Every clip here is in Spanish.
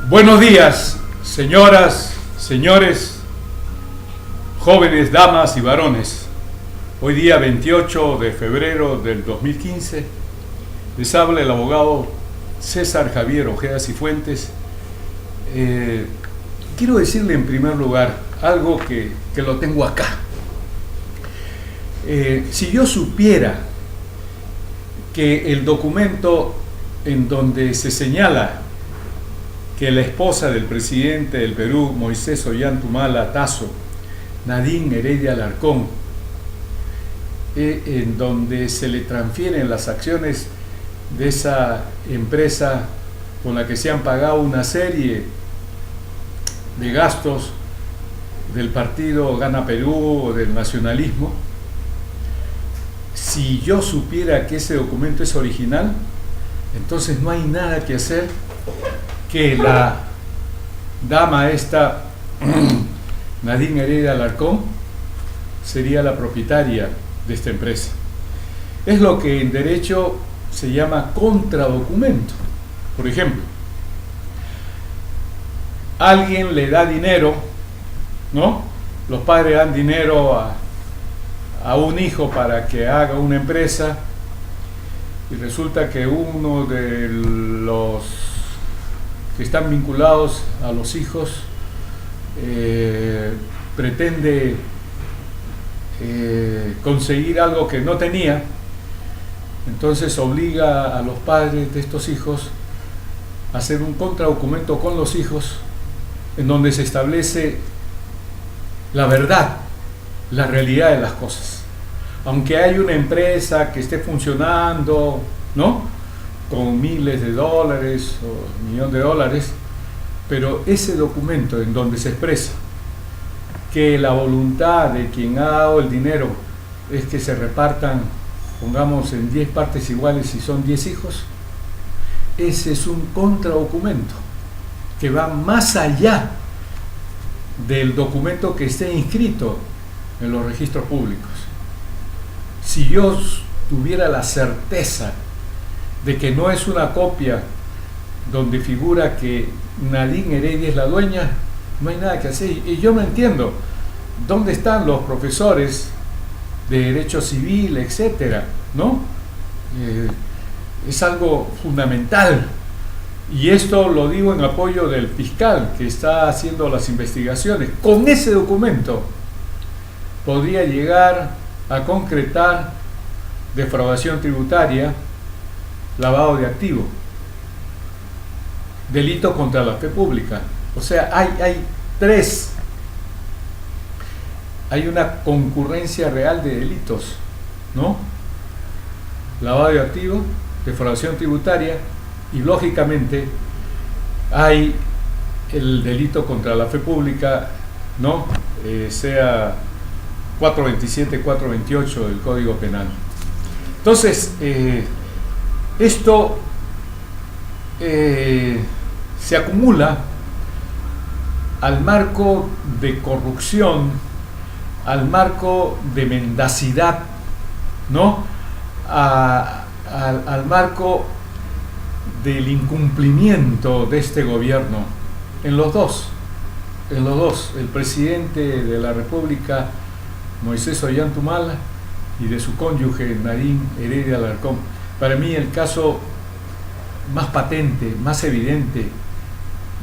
Buenos días, señoras, señores, jóvenes, damas y varones. Hoy día 28 de febrero del 2015, les habla el abogado César Javier Ojeda Cifuentes. Quiero decirle en primer lugar algo que lo tengo acá. Si yo supiera que el documento en donde se señala que la esposa del presidente del Perú, Moisés Ollanta Tazo, Nadine Heredia Alarcón, en donde se le transfieren las acciones de esa empresa con la que se han pagado una serie de gastos del partido Gana Perú o del nacionalismo, si yo supiera que ese documento es original, entonces no hay nada que hacer que la dama esta, Nadine Heredia Alarcón, sería la propietaria de esta empresa. Es lo que en derecho se llama contradocumento. Por ejemplo, alguien le da dinero, ¿no? Los padres dan dinero a un hijo para que haga una empresa y resulta que uno de los que están vinculados a los hijos pretende conseguir algo que no tenía, entonces obliga a los padres de estos hijos a hacer un contradocumento con los hijos en donde se establece la verdad, la realidad de las cosas. Aunque hay una empresa que esté funcionando, ¿no?, con miles de dólares o $1 millón, pero ese documento en donde se expresa que la voluntad de quien ha dado el dinero es que se repartan, pongamos, en 10 partes iguales si son 10 hijos, ese es un contradocumento que va más allá del documento que esté inscrito en los registros públicos. Si yo tuviera la certeza de que no es una copia donde figura que Nadine Heredia es la dueña, no hay nada que hacer. Y yo no entiendo dónde están los profesores de derecho civil, etcétera, ¿no? Es algo fundamental. Y esto lo digo en apoyo del fiscal que está haciendo las investigaciones. Con ese documento podría llegar a concretar defraudación tributaria, lavado de activo, delito contra la fe pública. O sea, hay tres. Hay una concurrencia real de delitos, ¿no? Lavado de activo, defraudación tributaria y, lógicamente, hay el delito contra la fe pública, ¿no? Sea 427, 428 del Código Penal. Entonces, esto se acumula al marco de corrupción, al marco de mendacidad, ¿no? Al marco del incumplimiento de este gobierno en los dos. El presidente de la República, Moisés Ollanta Humala, y de su cónyuge, Nadine Heredia Alarcón. Para mí el caso más patente, más evidente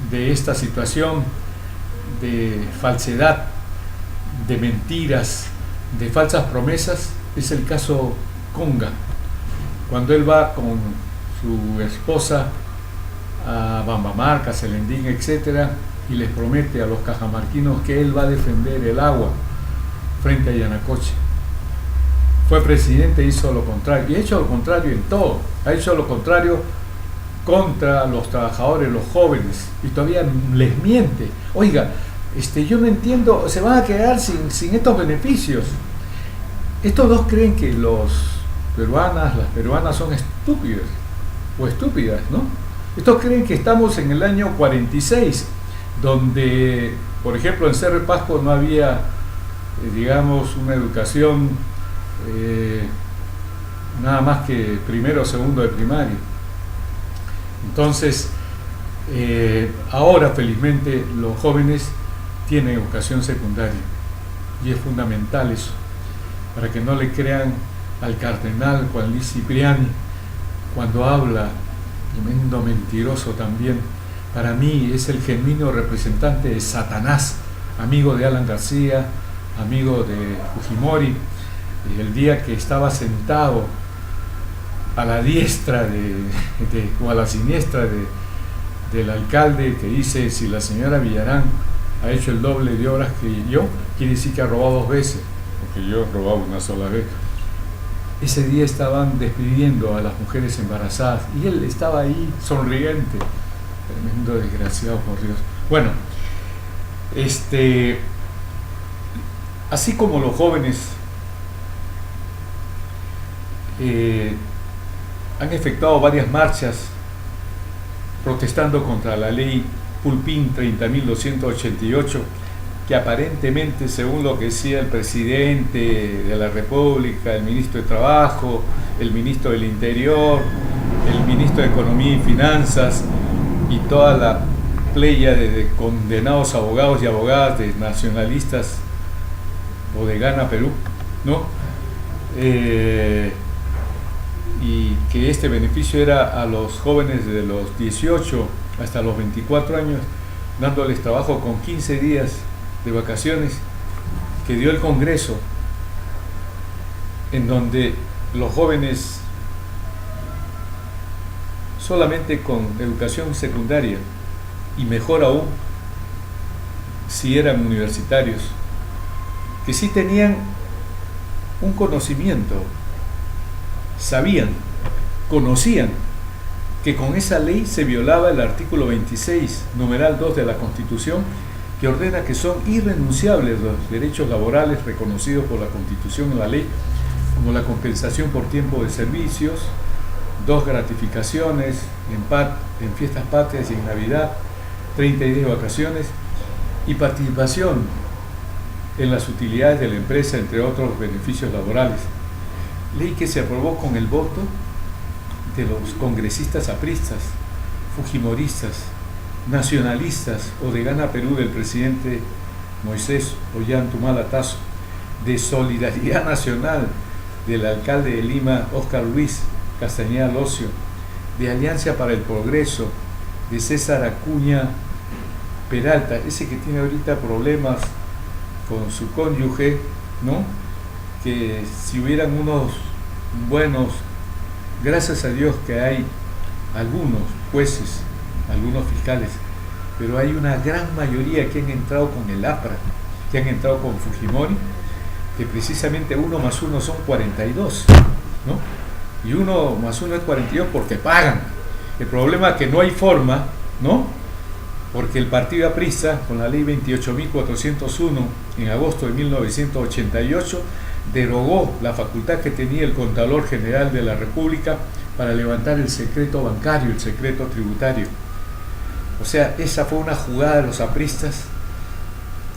de esta situación de falsedad, de mentiras, de falsas promesas, es el caso Conga, cuando él va con su esposa a Bambamarca, Selendín, etcétera, y les promete a los cajamarquinos que él va a defender el agua frente a Yanacocha. Fue presidente, hizo lo contrario, y ha hecho lo contrario en todo. Ha hecho lo contrario contra los trabajadores, los jóvenes, y todavía les miente. Oiga, yo no entiendo, se van a quedar sin estos beneficios. Estos dos creen que las peruanas son estúpidas o estúpidas, ¿no? Estos creen que estamos en el año 46, donde, por ejemplo, en Cerro de Pasco no había, digamos, una educación nada más que primero o segundo de primaria. Entonces, Ahora, felizmente, los jóvenes tienen educación secundaria y es fundamental eso, para que no le crean al cardenal Juan Luis Cipriani cuando habla, tremendo mentiroso también. Para mí es el genuino representante de Satanás, amigo de Alan García, amigo de Fujimori. El día que estaba sentado a la diestra o a la siniestra del alcalde, que dice: si la señora Villarán ha hecho el doble de horas que yo, quiere decir que ha robado 2 veces, porque yo he robado una sola vez. Ese día estaban despidiendo a las mujeres embarazadas y él estaba ahí sonriente. Tremendo desgraciado, por Dios. Bueno, así como los jóvenes han efectuado varias marchas protestando contra la ley Pulpín 30.288, que aparentemente, según lo que decía el presidente de la República, el ministro de Trabajo, el ministro del Interior, el ministro de Economía y Finanzas y toda la playa de condenados abogados y abogadas de nacionalistas o de Gana Perú, ¿no? Y que este beneficio era a los jóvenes de los 18 hasta los 24 años, dándoles trabajo con 15 días de vacaciones, que dio el Congreso, en donde los jóvenes solamente con educación secundaria, y mejor aún si eran universitarios, que sí tenían un conocimiento, sabían, conocían que con esa ley se violaba el artículo 26, numeral 2 de la Constitución, que ordena que son irrenunciables los derechos laborales reconocidos por la Constitución y la ley, como la compensación por tiempo de servicios, 2 gratificaciones en fiestas patrias y en Navidad, 30 días de vacaciones y participación en las utilidades de la empresa, entre otros beneficios laborales. Ley que se aprobó con el voto de los congresistas apristas, fujimoristas, nacionalistas o de Gana Perú del presidente Moisés Ollanta Tazo, de Solidaridad Nacional del alcalde de Lima, Óscar Luis Castañeda Locio, de Alianza para el Progreso, de César Acuña Peralta, ese que tiene ahorita problemas con su cónyuge, ¿no? Que si hubieran unos buenos, gracias a Dios que hay algunos jueces, algunos fiscales, pero hay una gran mayoría que han entrado con el APRA, que han entrado con Fujimori, que precisamente 1 más 1 son 42, ¿no? Y 1 más 1 es 42 porque pagan. El problema es que no hay forma, ¿no? Porque el partido aprista, con la ley 28.401 en agosto de 1988, derogó la facultad que tenía el Contralor General de la República para levantar el secreto bancario, el secreto tributario. O sea, esa fue una jugada de los apristas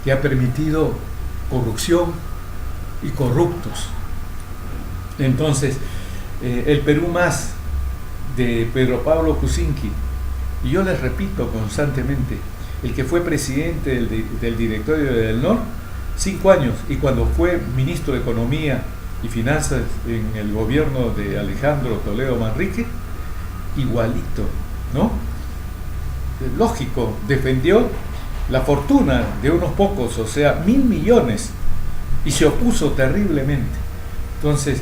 que ha permitido corrupción y corruptos. Entonces, el Perú más de Pedro Pablo Kuczynski, y yo les repito constantemente, el que fue presidente del directorio de Edelnor 5 años, y cuando fue ministro de Economía y Finanzas en el gobierno de Alejandro Toledo Manrique, igualito, ¿no? Lógico, defendió la fortuna de unos pocos, o sea, 1.000 millones, y se opuso terriblemente. Entonces,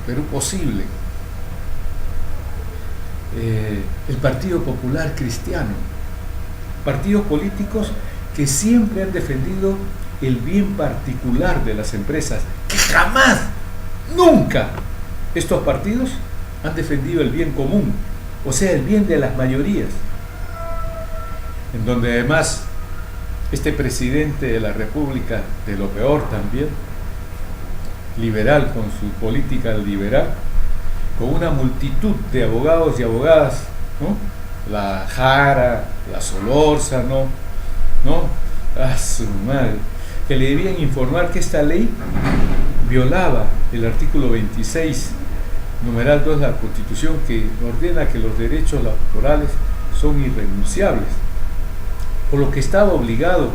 Perú posible. El Partido Popular Cristiano, partidos políticos que siempre han defendido el bien particular de las empresas, que jamás, nunca estos partidos han defendido el bien común, o sea, el bien de las mayorías, en donde además este presidente de la República, de lo peor también, liberal, con su política liberal, con una multitud de abogados y abogadas, ¿no? La Jara, la Solórzano, ¿no? A su madre, que le debían informar que esta ley violaba el artículo 26, numeral 2 de la Constitución, que ordena que los derechos laborales son irrenunciables, por lo que estaba obligado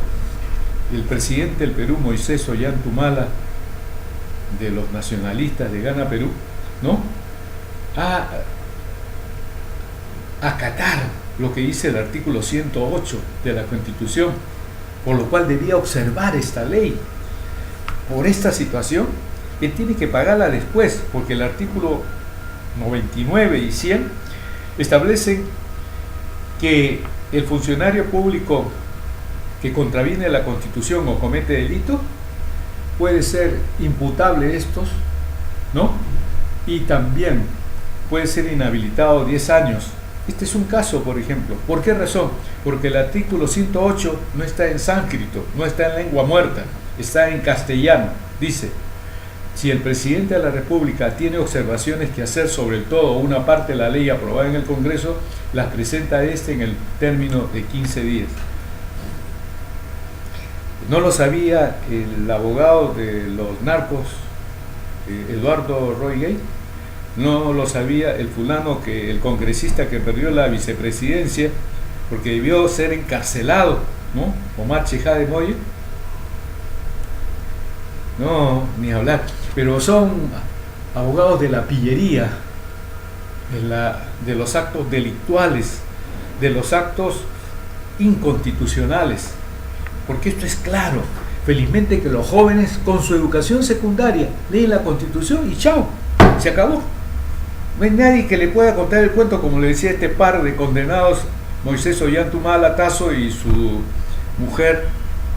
el presidente del Perú, Moisés Ollantumala, de los nacionalistas de Gana Perú, ¿no?, a acatar lo que dice el artículo 108 de la Constitución, por lo cual debía observar esta ley. Por esta situación, él tiene que pagarla después, porque el artículo 99 y 100 establecen que el funcionario público que contraviene la Constitución o comete delito puede ser imputable estos, ¿no?, y también puede ser inhabilitado 10 años. Este es un caso, por ejemplo. ¿Por qué razón? Porque el artículo 108 no está en sánscrito, no está en lengua muerta, está en castellano. Dice: si el presidente de la República tiene observaciones que hacer sobre el todo o una parte de la ley aprobada en el Congreso, las presenta en el término de 15 días. No lo sabía el abogado de los narcos, Eduardo Roy Gay. No lo sabía el fulano, el congresista que perdió la vicepresidencia porque debió ser encarcelado, ¿no?, Omar Chejá de Moya. No, ni hablar. Pero son abogados de la pillería, de los actos delictuales, de los actos inconstitucionales. Porque esto es claro. Felizmente que los jóvenes con su educación secundaria leen la Constitución y chao, se acabó. No hay nadie que le pueda contar el cuento, como le decía este par de condenados, Moisés Ollantumala Tasso y su mujer,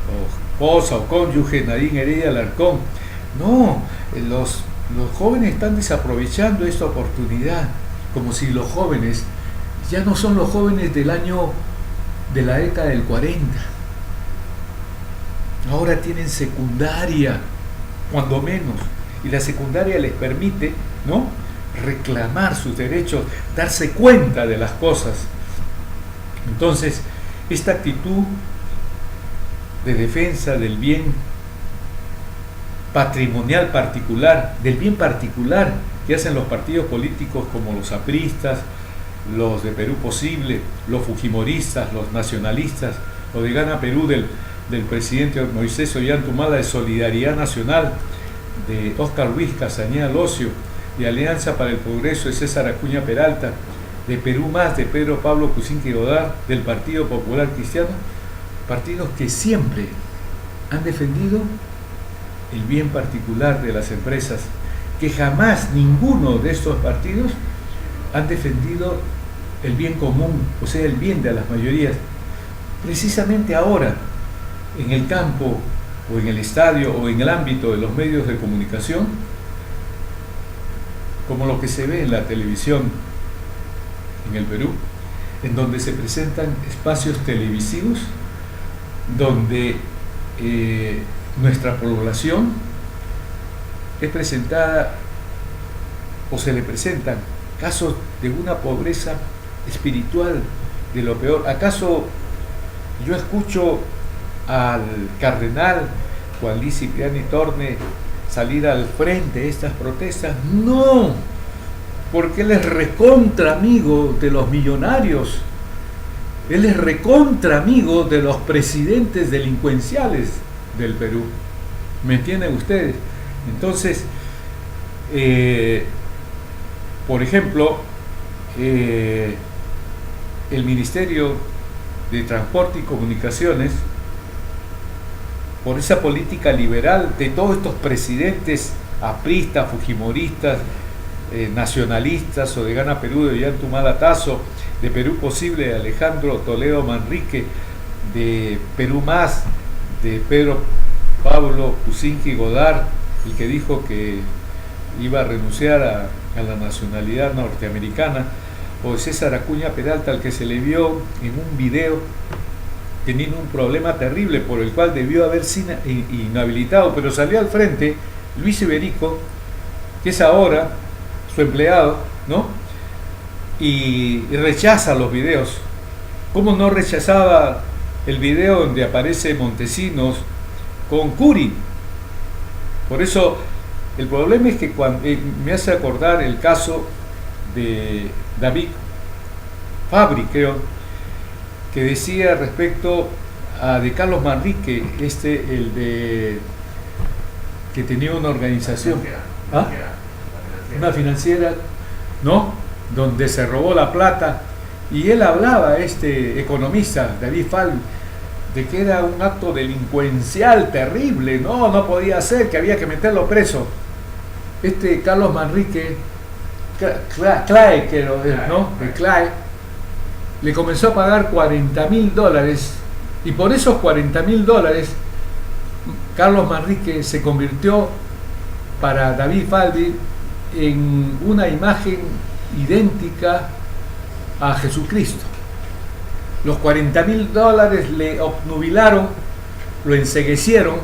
o esposa o cónyuge, Nadine Heredia Alarcón. No, los jóvenes están desaprovechando esta oportunidad, como si los jóvenes ya no son los jóvenes de la década del 40. Ahora tienen secundaria, cuando menos, y la secundaria les permite, ¿no?, reclamar sus derechos, darse cuenta de las cosas. Entonces, esta actitud de defensa del bien patrimonial particular, del bien particular que hacen los partidos políticos como los apristas, los de Perú Posible, los fujimoristas, los nacionalistas, o de Gana Perú del presidente Moisés Ollantumala, de Solidaridad Nacional, de Óscar Luis Castañeda Locio, de Alianza para el Progreso de César Acuña Peralta, de Perú Más, de Pedro Pablo Kuczynski Godard, del Partido Popular Cristiano, partidos que siempre han defendido el bien particular de las empresas, que jamás ninguno de estos partidos han defendido el bien común, o sea, el bien de las mayorías. Precisamente ahora, en el campo, o en el estadio, o en el ámbito de los medios de comunicación, como lo que se ve en la televisión en el Perú, en donde se presentan espacios televisivos donde nuestra población es presentada, o se le presentan casos de una pobreza espiritual de lo peor. ¿Acaso yo escucho al cardenal Juan Luis Cipriani Torne salir al frente de estas protestas? No, porque él es recontra amigo de los millonarios, él es recontra amigo de los presidentes delincuenciales del Perú. ¿Me entienden ustedes? Entonces, por ejemplo, el Ministerio de Transporte y Comunicaciones, por esa política liberal de todos estos presidentes apristas, fujimoristas, nacionalistas, o de Gana Perú, de Ollantumala Tasso, de Perú Posible, de Alejandro Toledo Manrique, de Perú Más, de Pedro Pablo Kuczynski Godard, el que dijo que iba a renunciar a la nacionalidad norteamericana, o de César Acuña Peralta, al que se le vio en un video teniendo un problema terrible por el cual debió haber sido inhabilitado, pero salió al frente Luis Iberico, que es ahora su empleado, ¿no?, y rechaza los videos. ¿Cómo no rechazaba el video donde aparece Montesinos con Curi? Por eso el problema es que cuando me hace acordar el caso de David Fabri, creo, que decía respecto de Carlos Manrique, que tenía una organización, una financiera, ¿no? Donde se robó la plata, y él hablaba, este economista, David Falvi, de que era un acto delincuencial terrible, no podía ser, que había que meterlo preso. Carlos Manrique, Clay, ¿no? Clay, le comenzó a pagar $40.000, y por esos $40.000 Carlos Manrique se convirtió para David Falvi en una imagen idéntica a Jesucristo. Los $40.000 le obnubilaron, lo enceguecieron,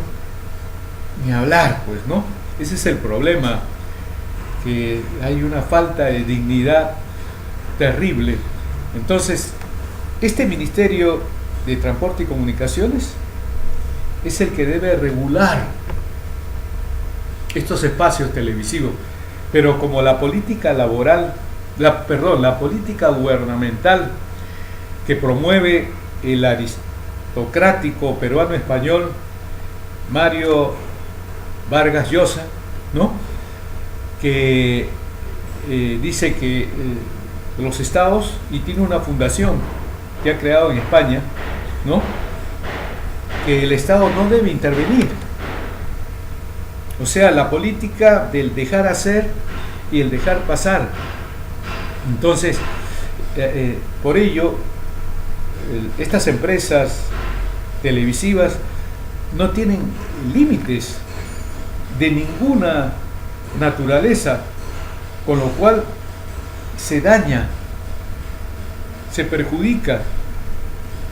ni hablar, pues, ¿no? Ese es el problema, que hay una falta de dignidad terrible. Entonces, este Ministerio de Transporte y Comunicaciones es el que debe regular estos espacios televisivos, pero como la política laboral, la política gubernamental que promueve el aristocrático peruano-español Mario Vargas Llosa, ¿no? Que dice que los estados, y tiene una fundación que ha creado en España, ¿no? Que el Estado no debe intervenir. O sea, la política del dejar hacer y el dejar pasar. Entonces, por ello, estas empresas televisivas no tienen límites de ninguna naturaleza, con lo cual se daña, se perjudica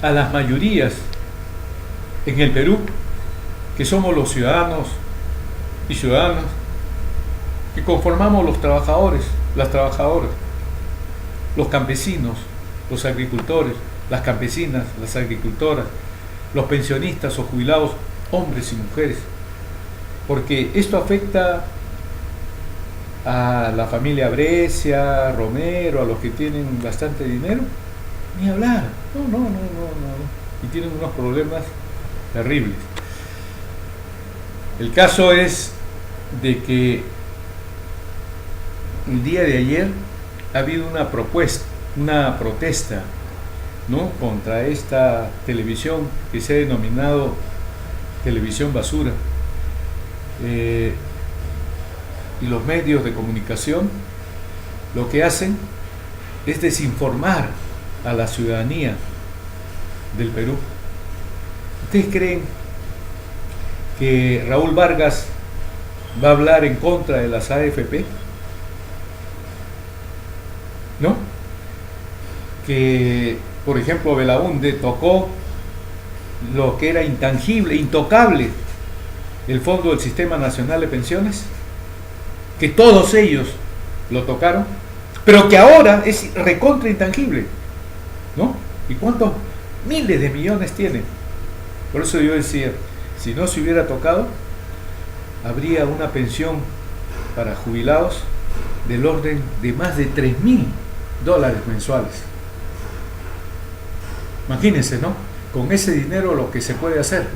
a las mayorías en el Perú, que somos los ciudadanos y ciudadanas, que conformamos los trabajadores, las trabajadoras, los campesinos, los agricultores, las campesinas, las agricultoras, los pensionistas o jubilados, hombres y mujeres, porque esto afecta a la familia Brescia, Romero, a los que tienen bastante dinero, ni hablar, no, y tienen unos problemas terribles. El caso es de que el día de ayer ha habido una protesta, ¿no?, contra esta televisión que se ha denominado televisión basura, y los medios de comunicación lo que hacen es desinformar a la ciudadanía del Perú. ¿Ustedes creen que Raúl Vargas va a hablar en contra de las AFP? ¿No? Que, por ejemplo, Belaúnde tocó lo que era intangible, intocable, el Fondo del Sistema Nacional de Pensiones, que todos ellos lo tocaron, pero que ahora es recontra intangible, ¿no? ¿Y cuántos miles de millones tiene? Por eso yo decía, si no se hubiera tocado, habría una pensión para jubilados del orden de más de $3.000 mensuales. Imagínense, ¿no? Con ese dinero lo que se puede hacer.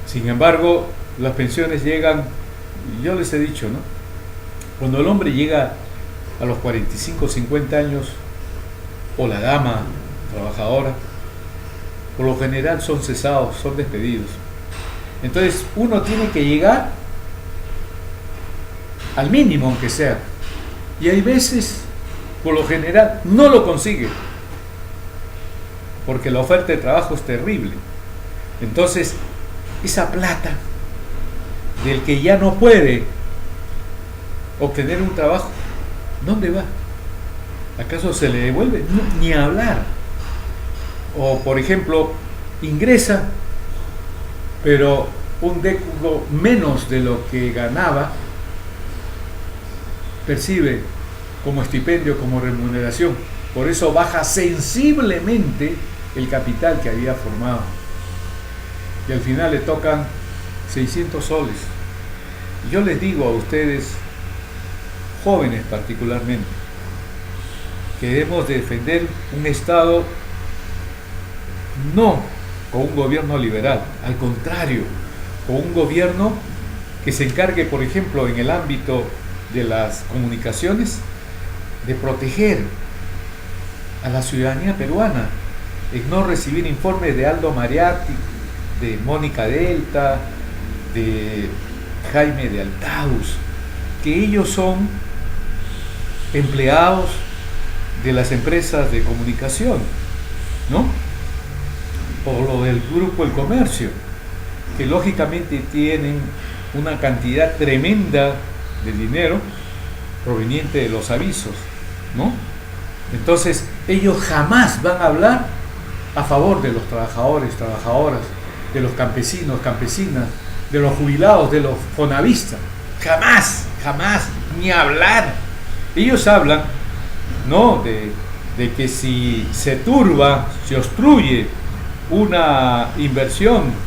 Sin embargo, las pensiones llegan, yo les he dicho, ¿no? Cuando el hombre llega a los 45, 50 años, o la dama trabajadora, por lo general son cesados, son despedidos. Entonces uno tiene que llegar al mínimo, aunque sea, y hay veces, por lo general, no lo consigue, porque la oferta de trabajo es terrible. Entonces, esa plata del que ya no puede obtener un trabajo, ¿dónde va? ¿Acaso se le devuelve? No, ni hablar. O, por ejemplo, ingresa, pero un décimo menos de lo que ganaba, percibe como estipendio, como remuneración. Por eso baja sensiblemente el capital que había formado. Y al final le tocan 600 soles. Y yo les digo a ustedes, jóvenes particularmente, que debemos defender un Estado no con un gobierno liberal, al contrario, con un gobierno que se encargue, por ejemplo, en el ámbito de las comunicaciones, de proteger a la ciudadanía peruana, en no recibir informes de Aldo Mariatti, de Mónica Delta, de Jaime de Altaus, que ellos son empleados de las empresas de comunicación, ¿no? O lo del Grupo El Comercio, que lógicamente tienen una cantidad tremenda de dinero proveniente de los avisos, ¿no? Entonces, ellos jamás van a hablar a favor de los trabajadores, trabajadoras, de los campesinos, campesinas, de los jubilados, de los fonavistas. Jamás, jamás, ni hablar. Ellos hablan, ¿no?, de que si se turba, se obstruye una inversión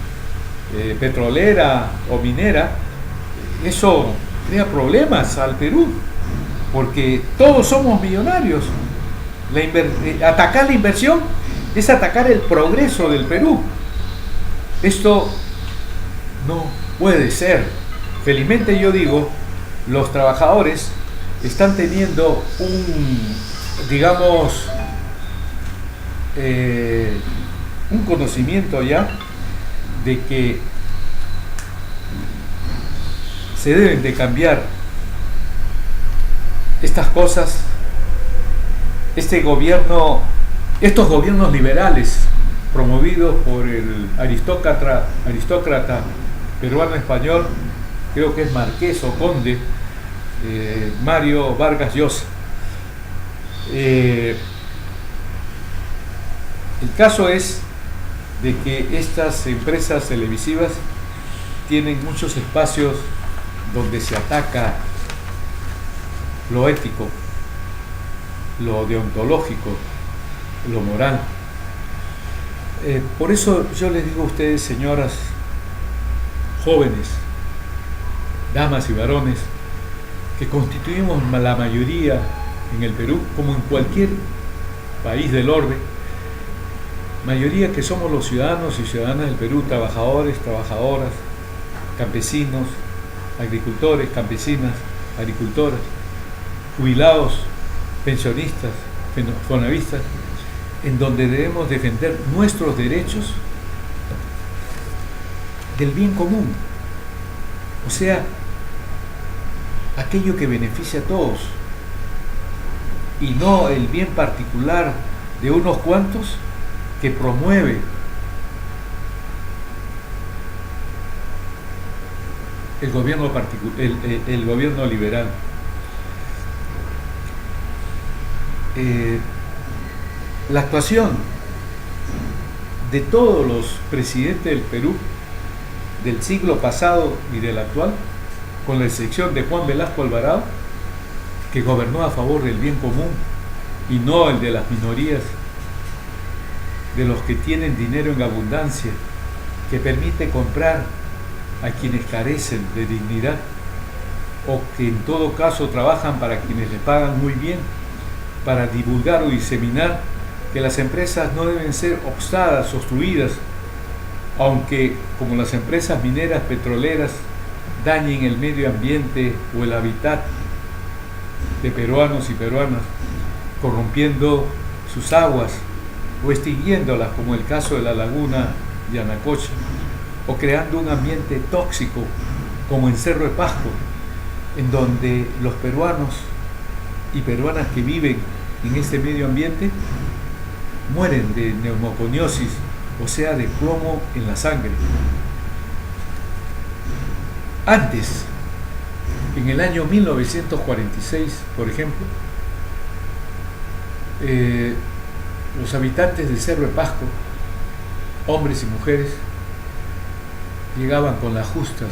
petrolera o minera, eso crea problemas al Perú, porque todos somos millonarios. Atacar la inversión es atacar el progreso del Perú. Esto no puede ser. Felizmente, yo digo, los trabajadores están teniendo un conocimiento ya de que se deben de cambiar estas cosas. Estos gobiernos liberales promovidos por el aristócrata peruano-español, creo que es marqués o conde, Mario Vargas Llosa. El caso es de que estas empresas televisivas tienen muchos espacios donde se ataca lo ético, lo deontológico, lo moral. Por eso yo les digo a ustedes, señoras, jóvenes, damas y varones, que constituimos la mayoría en el Perú, como en cualquier país del orbe, mayoría que somos los ciudadanos y ciudadanas del Perú, trabajadores, trabajadoras, campesinos, agricultores, campesinas, agricultoras, jubilados, pensionistas, fonavistas, en donde debemos defender nuestros derechos del bien común, o sea, aquello que beneficia a todos, y no el bien particular de unos cuantos que promueve el gobierno liberal. La actuación de todos los presidentes del Perú del siglo pasado y del actual, con la excepción de Juan Velasco Alvarado, que gobernó a favor del bien común y no el de las minorías, de los que tienen dinero en abundancia, que permite comprar a quienes carecen de dignidad, o que en todo caso trabajan para quienes les pagan muy bien, para divulgar o diseminar que las empresas no deben ser obstruidas, aunque como las empresas mineras petroleras dañen el medio ambiente o el hábitat de peruanos y peruanas, corrompiendo sus aguas o extinguiéndolas, como el caso de la laguna Yanacocha, o creando un ambiente tóxico como en Cerro de Pasco, en donde los peruanos y peruanas que viven en este medio ambiente mueren de neumoconiosis, o sea, de plomo en la sangre. Antes, en el año 1946, por ejemplo, los habitantes de Cerro de Pasco, hombres y mujeres, llegaban con las justas,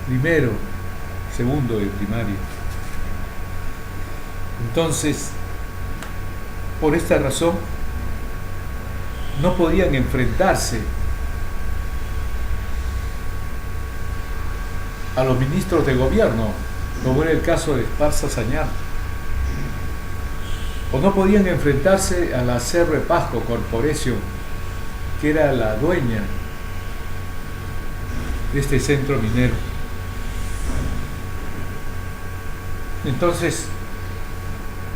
primero, segundo de primaria. Entonces, por esta razón, no podían enfrentarse a los ministros de gobierno, como era el caso de Esparza Sañar. o no podían enfrentarse a la Cerro Pasco Corporation, que era la dueña de este centro minero. Entonces,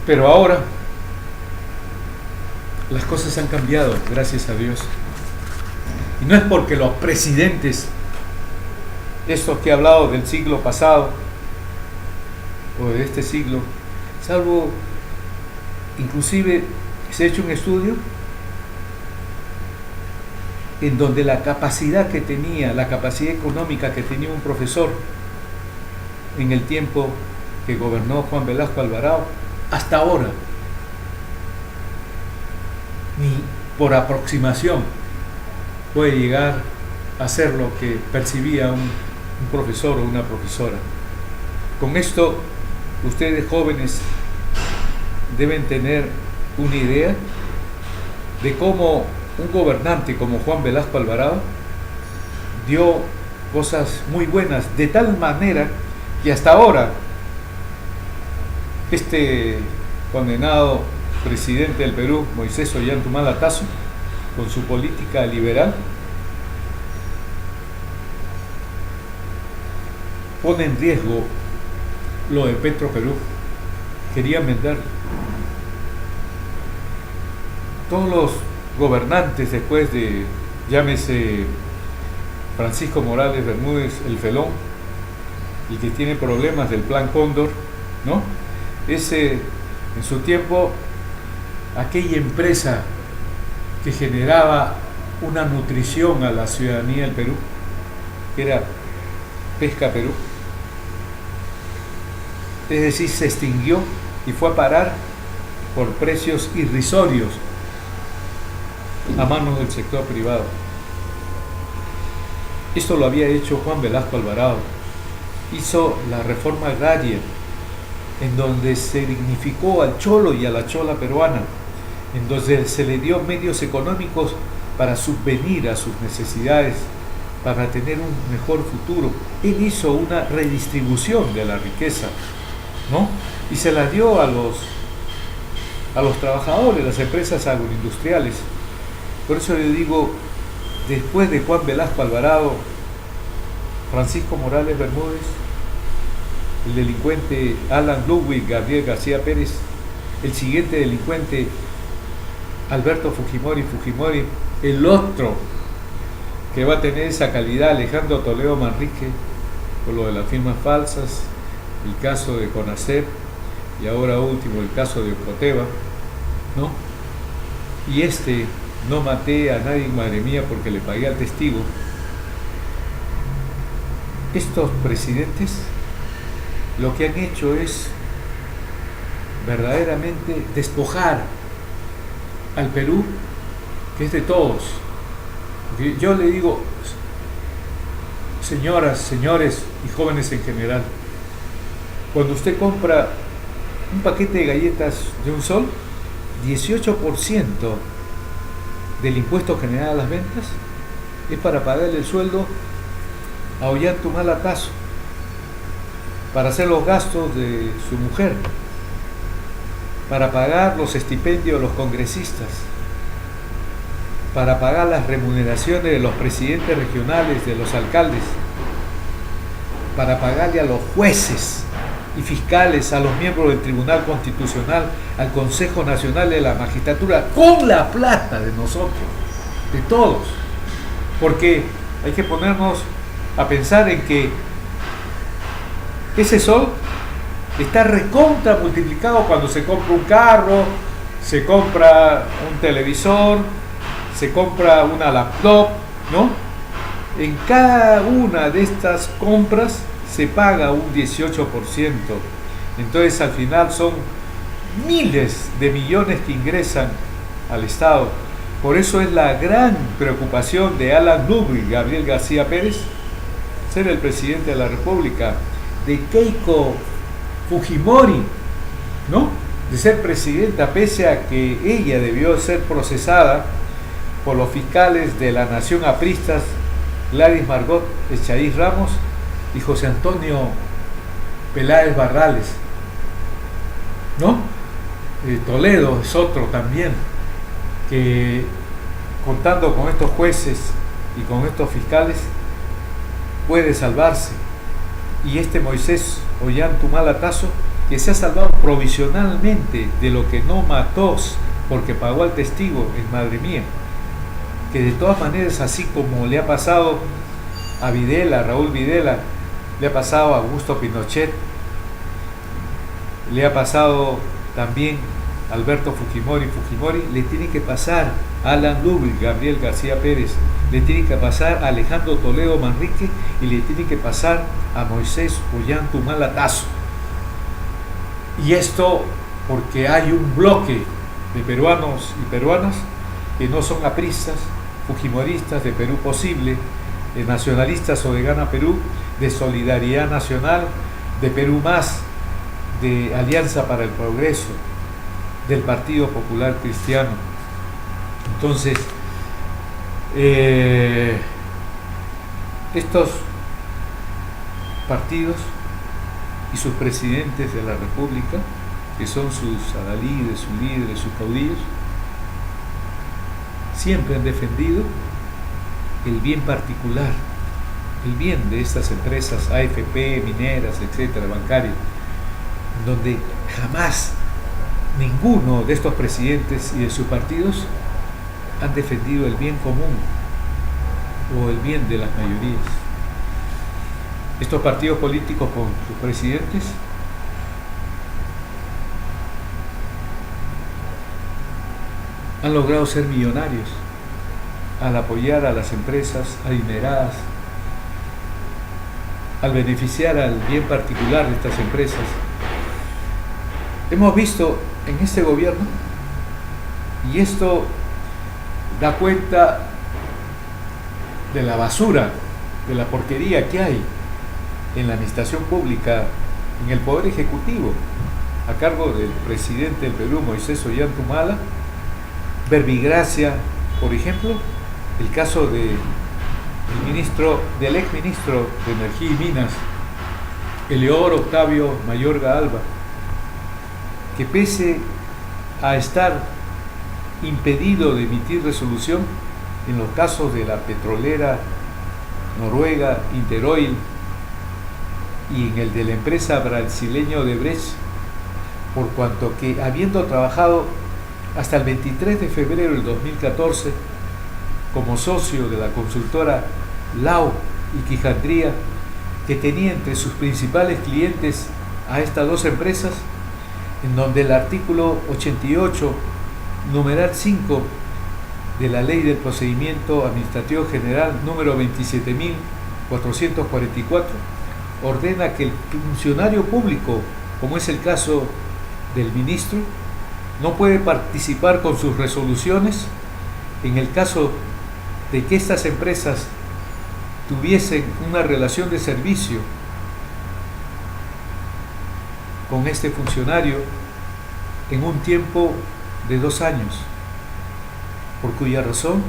pero ahora las cosas han cambiado, gracias a Dios. Y no es porque los presidentes, estos que he hablado del siglo pasado o de este siglo, salvo, inclusive se ha hecho un estudio en donde la capacidad que tenía, la capacidad económica que tenía un profesor en el tiempo que gobernó Juan Velasco Alvarado, hasta ahora, ni por aproximación puede llegar a ser lo que percibía un profesor o una profesora. Con esto, ustedes jóvenes deben tener una idea de cómo un gobernante como Juan Velasco Alvarado dio cosas muy buenas, de tal manera que hasta ahora este condenado presidente del Perú, Moisés Ollanta Tazo, con su política liberal, pone en riesgo lo de Petroperú. Querían vender. Todos los gobernantes después de, llámese Francisco Morales Bermúdez, el Felón, y que tiene problemas del Plan Cóndor, ¿no? Ese, en su tiempo, aquella empresa que generaba una nutrición a la ciudadanía del Perú, que era Pesca Perú, es decir, se extinguió y fue a parar por precios irrisorios a manos del sector privado. Esto lo había hecho Juan Velasco Alvarado. Hizo la reforma agraria, en donde se dignificó al cholo y a la chola peruana, en donde se le dio medios económicos para subvenir a sus necesidades, para tener un mejor futuro. Él hizo una redistribución de la riqueza, ¿no? Y se la dio a los trabajadores, las empresas agroindustriales. Por eso le digo, después de Juan Velasco Alvarado, Francisco Morales Bermúdez, el delincuente Alan Ludwig Gabriel García Pérez, el siguiente delincuente Alberto Fujimori, el otro que va a tener esa calidad, Alejandro Toledo Manrique, por lo de las firmas falsas, el caso de CONACEP y ahora último el caso de Ocoteva, ¿no? Y no maté a nadie, madre mía, porque le pagué al testigo. Estos presidentes lo que han hecho es verdaderamente despojar al Perú, que es de todos. Porque yo le digo, señoras, señores y jóvenes en general, cuando usted compra un paquete de galletas de un sol, 18% del impuesto general a las ventas es para pagarle el sueldo a Ollanta Tazo, para hacer los gastos de su mujer, para pagar los estipendios de los congresistas, para pagar las remuneraciones de los presidentes regionales, de los alcaldes, para pagarle a los jueces y fiscales, a los miembros del Tribunal Constitucional, al Consejo Nacional de la Magistratura, con la plata de nosotros, de todos. Porque hay que ponernos a pensar en que ese sol está recontra multiplicado cuando se compra un carro, se compra un televisor, se compra una laptop, ¿no? En cada una de estas compras se paga un 18%. Entonces al final son miles de millones que ingresan al Estado. Por eso es la gran preocupación de Alan Ludwig Gabriel García Pérez ser el presidente de la República, de Keiko Fujimori, ¿no? De ser presidenta, pese a que ella debió ser procesada por los fiscales de la Nación apristas Gladys Margot Echaíz Ramos y José Antonio Peláez Barrales, ¿no? Toledo es otro también, que contando con estos jueces y con estos fiscales puede salvarse. Y este Moisés Ollantumal Tasso, que se ha salvado provisionalmente de lo que no mató porque pagó al testigo, es madre mía, que de todas maneras, así como le ha pasado a Videla, a Raúl Videla, le ha pasado a Augusto Pinochet, le ha pasado también a Alberto Fujimori, le tiene que pasar a Alan Lubri, Gabriel García Pérez, le tiene que pasar a Alejandro Toledo Manrique y le tiene que pasar a Moisés Ollantumal Tasso. Y esto porque hay un bloque de peruanos y peruanas que no son apristas, fujimoristas de Perú Posible, de nacionalistas o de Gana Perú, de Solidaridad Nacional, de Perú Más, de Alianza para el Progreso, del Partido Popular Cristiano. Entonces, estos partidos y sus presidentes de la República, que son sus adalides, sus líderes, sus caudillos, siempre han defendido el bien particular, el bien de estas empresas AFP, mineras, etcétera, bancarias, donde jamás ninguno de estos presidentes y de sus partidos han defendido el bien común o el bien de las mayorías. Estos partidos políticos con sus presidentes han logrado ser millonarios al apoyar a las empresas adineradas, al beneficiar al bien particular de estas empresas. Hemos visto en este gobierno, y esto da cuenta de la basura, de la porquería que hay en la administración pública, en el Poder Ejecutivo, a cargo del presidente del Perú, Moisés Ollantumal, Verbigracia, por ejemplo, el caso del ex ministro de Energía y Minas, Eleodoro Octavio Mayorga Alba, que pese a estar impedido de emitir resolución en los casos de la petrolera noruega Interoil y en el de la empresa brasileña Odebrecht, por cuanto que habiendo trabajado hasta el 23 de febrero del 2014 como socio de la consultora Lau y Quijandría, que tenía entre sus principales clientes a estas dos empresas, en donde el artículo 88, numeral 5 de la Ley del Procedimiento Administrativo General número 27.444 ordena que el funcionario público, como es el caso del ministro, no puede participar con sus resoluciones en el caso de que estas empresas tuviesen una relación de servicio con este funcionario en un tiempo de 2 años, por cuya razón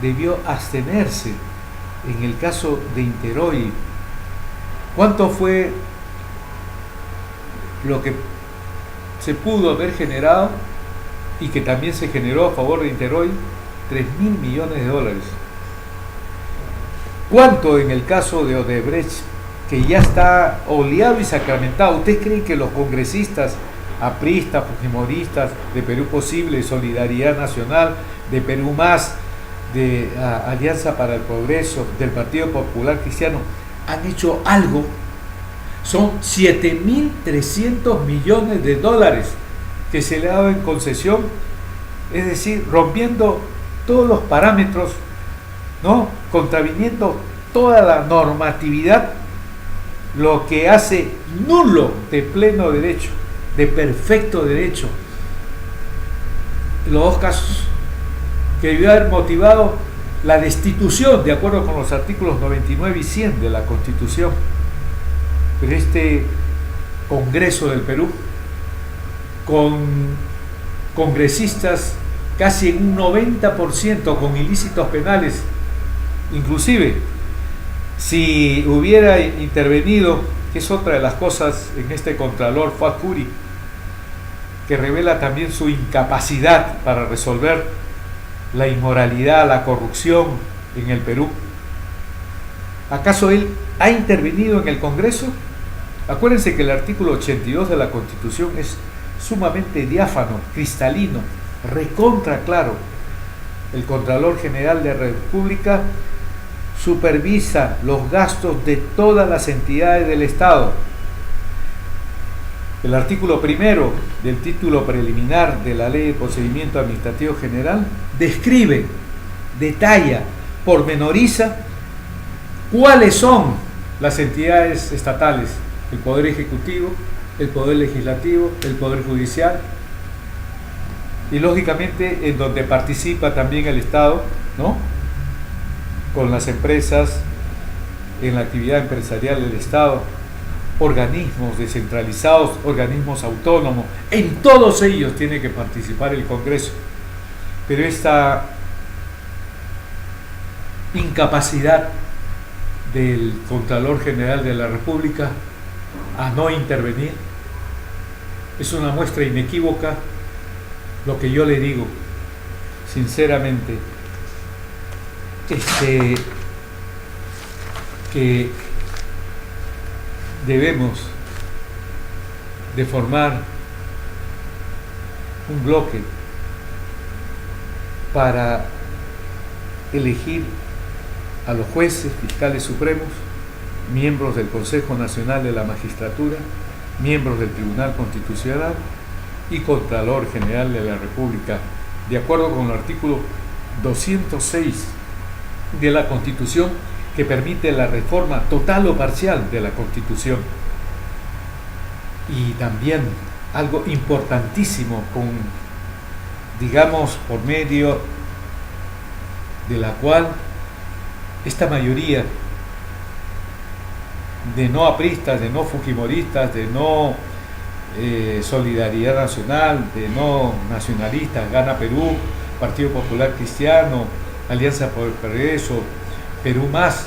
debió abstenerse en el caso de Interoil. ¿Cuánto fue lo que se pudo haber generado y que también se generó a favor de Interoil? 3.000 millones de dólares. ¿Cuánto en el caso de Odebrecht, que ya está oleado y sacramentado? ¿Usted cree que los congresistas apristas, fujimoristas, de Perú Posible, de Solidaridad Nacional, de Perú Más, de Alianza para el Progreso, del Partido Popular Cristiano, han hecho algo? Son 7.300 millones de dólares que se le ha dado en concesión, es decir, rompiendo todos los parámetros, ¿no? Contraviniendo toda la normatividad, lo que hace nulo de pleno derecho, de perfecto derecho, los dos casos, que debió haber motivado la destitución de acuerdo con los artículos 99 y 100 de la Constitución. Pero este Congreso del Perú, con congresistas casi en un 90% con ilícitos penales, inclusive si hubiera intervenido, que es otra de las cosas en este Contralor Fuad Curi, que revela también su incapacidad para resolver la inmoralidad, la corrupción en el Perú. ¿Acaso él ha intervenido en el Congreso? Acuérdense que el artículo 82 de la Constitución es sumamente diáfano, cristalino, recontra claro. El Contralor General de la República supervisa los gastos de todas las entidades del Estado. El artículo primero del título preliminar de la Ley de Procedimiento Administrativo General describe, detalla, pormenoriza cuáles son las entidades estatales: el Poder Ejecutivo, el Poder Legislativo, el Poder Judicial, y lógicamente en donde participa también el Estado, ¿no?, con las empresas, en la actividad empresarial del Estado, organismos descentralizados, organismos autónomos, en todos ellos tiene que participar el Congreso. Pero esta incapacidad del Contralor General de la República a no intervenir es una muestra inequívoca. Lo que yo le digo, sinceramente, que debemos de formar un bloque para elegir a los jueces, fiscales supremos, miembros del Consejo Nacional de la Magistratura, miembros del Tribunal Constitucional y Contralor General de la República, de acuerdo con el artículo 206 de la Constitución, que permite la reforma total o parcial de la Constitución. Y también algo importantísimo, digamos, por medio de la cual esta mayoría de no apristas, de no fujimoristas, de no Solidaridad Nacional, de no nacionalistas, Gana Perú, Partido Popular Cristiano, Alianza por el Progreso, Perú Más,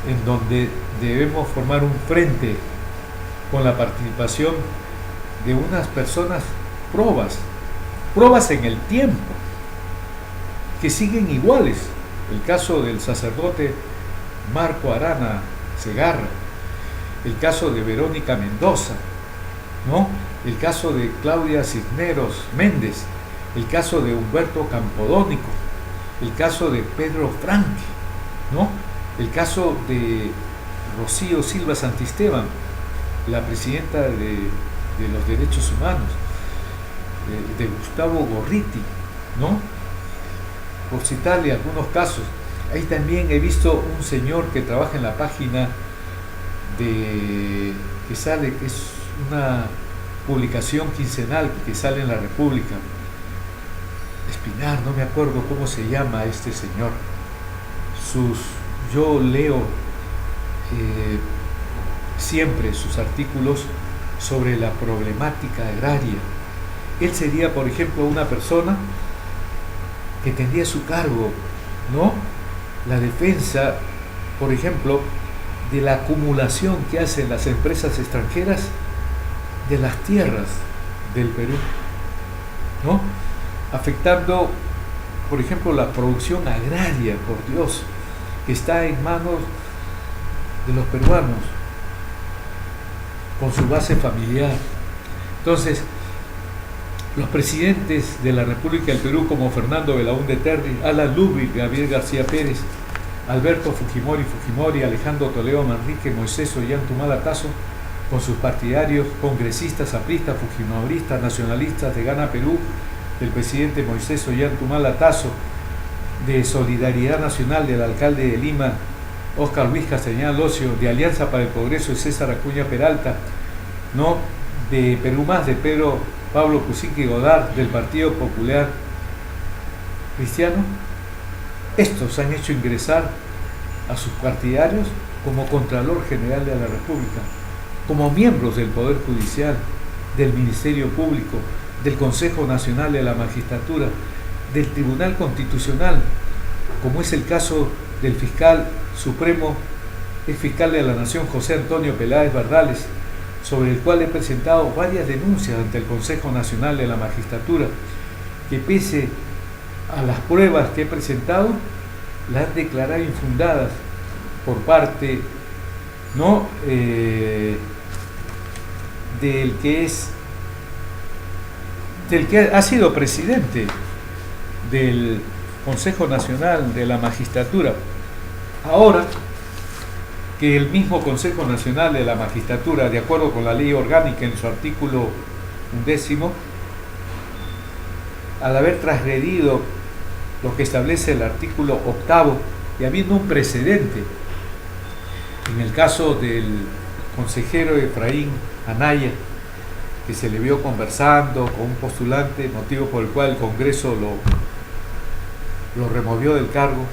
en donde debemos formar un frente con la participación de unas personas probas en el tiempo, que siguen iguales. El caso del sacerdote Marco Arana Segarra, el caso de Verónica Mendoza, ¿no?, el caso de Claudia Cisneros Méndez, el caso de Humberto Campodónico, el caso de Pedro Franque, ¿no?, el caso de Rocío Silva Santisteban, la presidenta de los derechos humanos, de Gustavo Gorriti, ¿no?, por citarle algunos casos. Ahí también he visto un señor que trabaja en la página que sale, que es una publicación quincenal que sale en La República, Espinar, no me acuerdo cómo se llama este señor. Yo leo siempre sus artículos sobre la problemática agraria. Él sería, por ejemplo, una persona que tendría a su cargo, ¿no?, la defensa, por ejemplo, de la acumulación que hacen las empresas extranjeras de las tierras del Perú, ¿no?, afectando, por ejemplo, la producción agraria, por Dios, que está en manos de los peruanos, con su base familiar. Entonces, los presidentes de la República del Perú, como Fernando Belaúnde Terry, Alan Ludwig, Gabriel García Pérez, Alberto Fujimori, Alejandro Toledo Manrique, Moisés Ollanta Tazo, con sus partidarios, congresistas, apristas, fujimoristas, nacionalistas de Gana Perú, del presidente Moisés Ollanta Tazo, de Solidaridad Nacional del alcalde de Lima, Óscar Luis Castañeda Locio, de Alianza para el Progreso de César Acuña Peralta, ¿no?, de Perú Más, de Pablo Cusique Godard, del Partido Popular Cristiano. Estos han hecho ingresar a sus partidarios como Contralor General de la República, como miembros del Poder Judicial, del Ministerio Público, del Consejo Nacional de la Magistratura, del Tribunal Constitucional, como es el caso del fiscal supremo, el fiscal de la Nación José Antonio Peláez Bardales, sobre el cual he presentado varias denuncias ante el Consejo Nacional de la Magistratura, que pese a las pruebas que he presentado, las han declarado infundadas por parte, ¿no?, del que ha sido presidente del Consejo Nacional de la Magistratura. Ahora que el mismo Consejo Nacional de la Magistratura, de acuerdo con la ley orgánica en su artículo 11, al haber transgredido lo que establece el artículo 8 y habiendo un precedente en el caso del consejero Efraín Anaya, que se le vio conversando con un postulante, motivo por el cual el Congreso lo removió del cargo,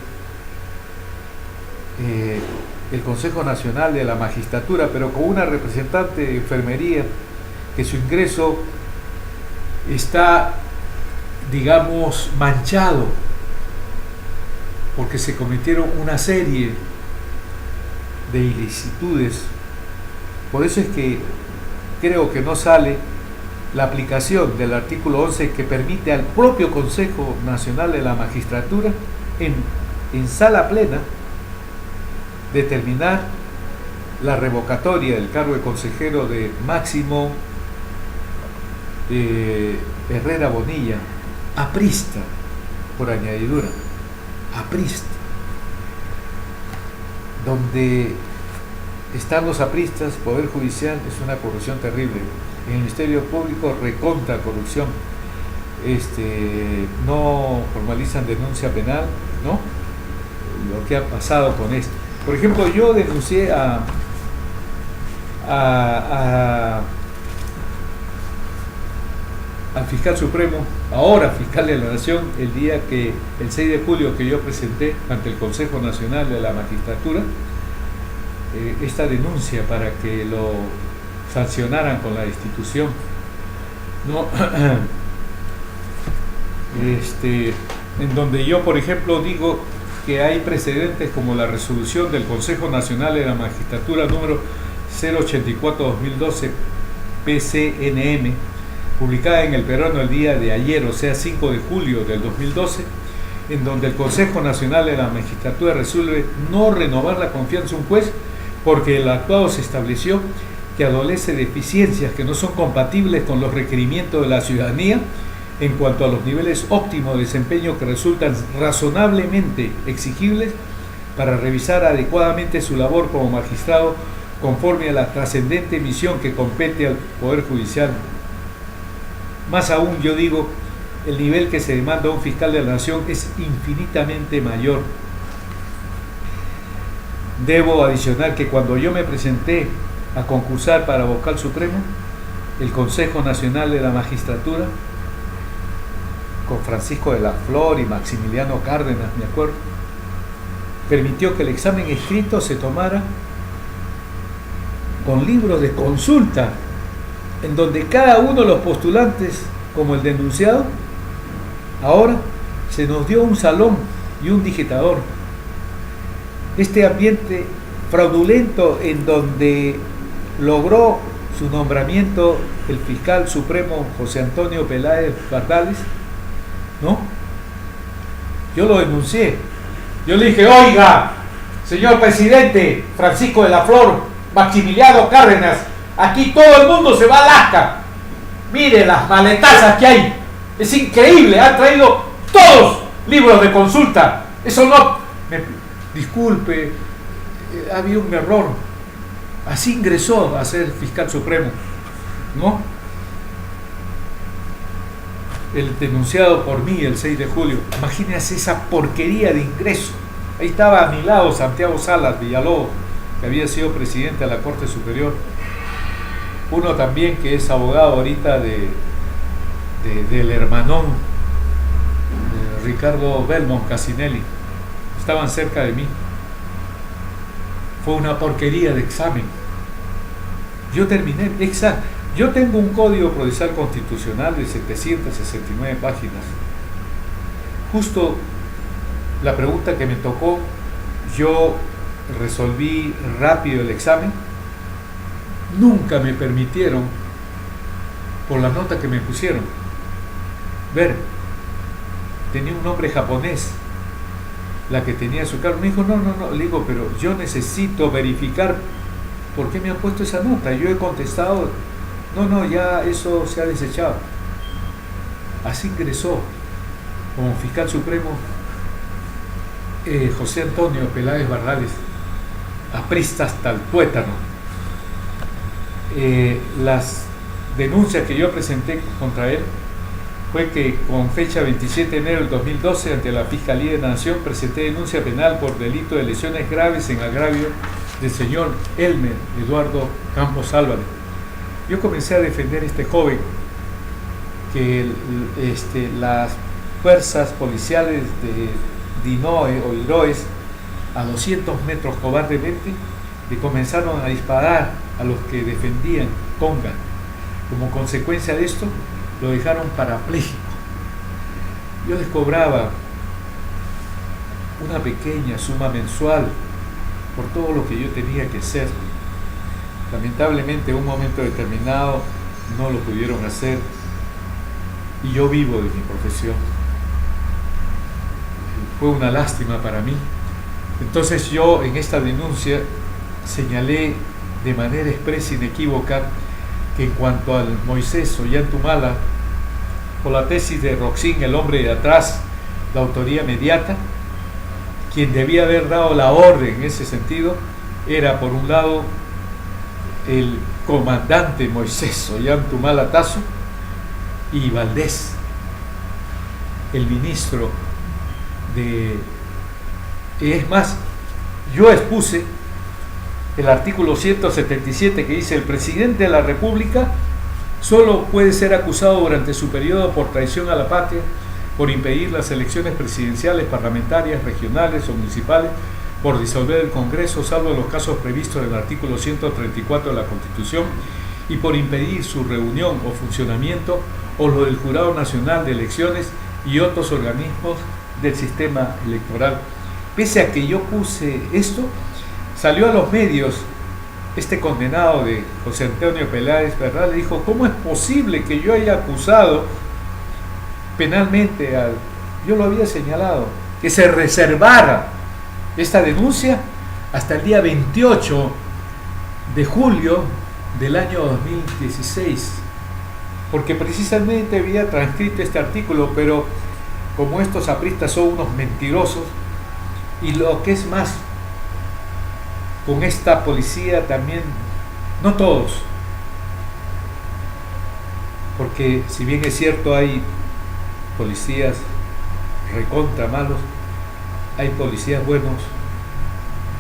el Consejo Nacional de la Magistratura, pero con una representante de enfermería, que su ingreso está, digamos, manchado, porque se cometieron una serie de ilicitudes. Por eso es que creo que no sale la aplicación del artículo 11, que permite al propio Consejo Nacional de la Magistratura en sala plena determinar la revocatoria del cargo de consejero de Máximo Herrera Bonilla, aprista, por añadidura, aprista, donde están los apristas. Poder judicial es una corrupción terrible. En el Ministerio Público, recontra corrupción. No formalizan denuncia penal, ¿no? Lo que ha pasado con esto. Por ejemplo, yo denuncié al fiscal supremo, ahora fiscal de la Nación, el 6 de julio, que yo presenté ante el Consejo Nacional de la Magistratura esta denuncia para que lo sancionaran con la destitución, ¿no? En donde yo, por ejemplo, digo que hay precedentes como la resolución del Consejo Nacional de la Magistratura número 084-2012 PCNM, publicada en el Peruano el día de ayer, o sea 5 de julio del 2012, en donde el Consejo Nacional de la Magistratura resuelve no renovar la confianza de un juez porque el actuado se estableció que adolece de deficiencias que no son compatibles con los requerimientos de la ciudadanía en cuanto a los niveles óptimos de desempeño que resultan razonablemente exigibles para revisar adecuadamente su labor como magistrado conforme a la trascendente misión que compete al Poder Judicial. Más aún, yo digo, el nivel que se demanda a un fiscal de la Nación es infinitamente mayor. Debo adicionar que cuando yo me presenté a concursar para vocal supremo, el Consejo Nacional de la Magistratura, con Francisco de la Flor y Maximiliano Cárdenas, me acuerdo, permitió que el examen escrito se tomara con libros de consulta, en donde cada uno de los postulantes, como el denunciado, ahora se nos dio un salón y un digitador. Este ambiente fraudulento en donde logró su nombramiento el fiscal supremo José Antonio Peláez Bardales, ¿no? Yo lo denuncié. Yo le dije: oiga, señor presidente Francisco de la Flor, Maximiliano Cárdenas, aquí todo el mundo se va a Alaska. Mire las maletazas que hay. Es increíble, han traído todos libros de consulta. Eso no... Disculpe, había un error. Así ingresó a ser fiscal supremo, ¿no? El denunciado por mí el 6 de julio. Imagínense esa porquería de ingreso. Ahí estaba a mi lado Santiago Salas Villalobos, que había sido presidente de la Corte Superior. Uno también que es abogado ahorita del hermanón de Ricardo Belmont Casinelli. Estaban cerca de mí. Fue una porquería de examen. Yo terminé, exacto. Yo tengo un código procesal constitucional de 769 páginas. Justo la pregunta que me tocó, yo resolví rápido el examen nunca me permitieron, por la nota que me pusieron, ver, tenía un nombre japonés, la que tenía su carro. Me dijo, no, le digo, pero yo necesito verificar por qué me han puesto esa nota. Yo he contestado, no, ya eso se ha desechado. Así ingresó como fiscal supremo José Antonio Peláez Barrales, aprista hasta el tuétano. Las denuncias que yo presenté contra él fue que con fecha 27 de enero del 2012 ante la Fiscalía de la Nación presenté denuncia penal por delito de lesiones graves en agravio del señor Elmer Eduardo Campos Álvarez. Yo comencé a defender a este joven que las fuerzas policiales de DINOE o IROES a 200 metros cobardemente le comenzaron a disparar a los que defendían Conga. Como consecuencia de esto lo dejaron parapléjico. Yo les cobraba una pequeña suma mensual por todo lo que yo tenía que hacer. Lamentablemente en un momento determinado no lo pudieron hacer y yo vivo de mi profesión. Fue una lástima para mí. Entonces yo en esta denuncia señalé de manera expresa e inequívoca que en cuanto al Moisés Ollantumala, por la tesis de Roxin, el hombre de atrás, la autoría mediata, quien debía haber dado la orden en ese sentido era, por un lado, el comandante Moisés Ollantumala Tasso y Valdés, el ministro de... Es más, yo expuse el artículo 177 que dice: el presidente de la República solo puede ser acusado durante su periodo por traición a la patria, por impedir las elecciones presidenciales, parlamentarias, regionales o municipales, por disolver el Congreso, salvo en los casos previstos en el artículo 134 de la Constitución, y por impedir su reunión o funcionamiento, o lo del Jurado Nacional de Elecciones y otros organismos del sistema electoral. Pese a que yo puse esto, salió a los medios este condenado de José Antonio Peláez Barrales, dijo: ¿cómo es posible que yo haya acusado penalmente al... Yo lo había señalado, que se reservara esta denuncia hasta el día 28 de julio del año 2016, porque precisamente había transcrito este artículo, pero como estos apristas son unos mentirosos, y lo que es más, con esta policía también, no todos, porque si bien es cierto hay policías recontra malos, hay policías buenos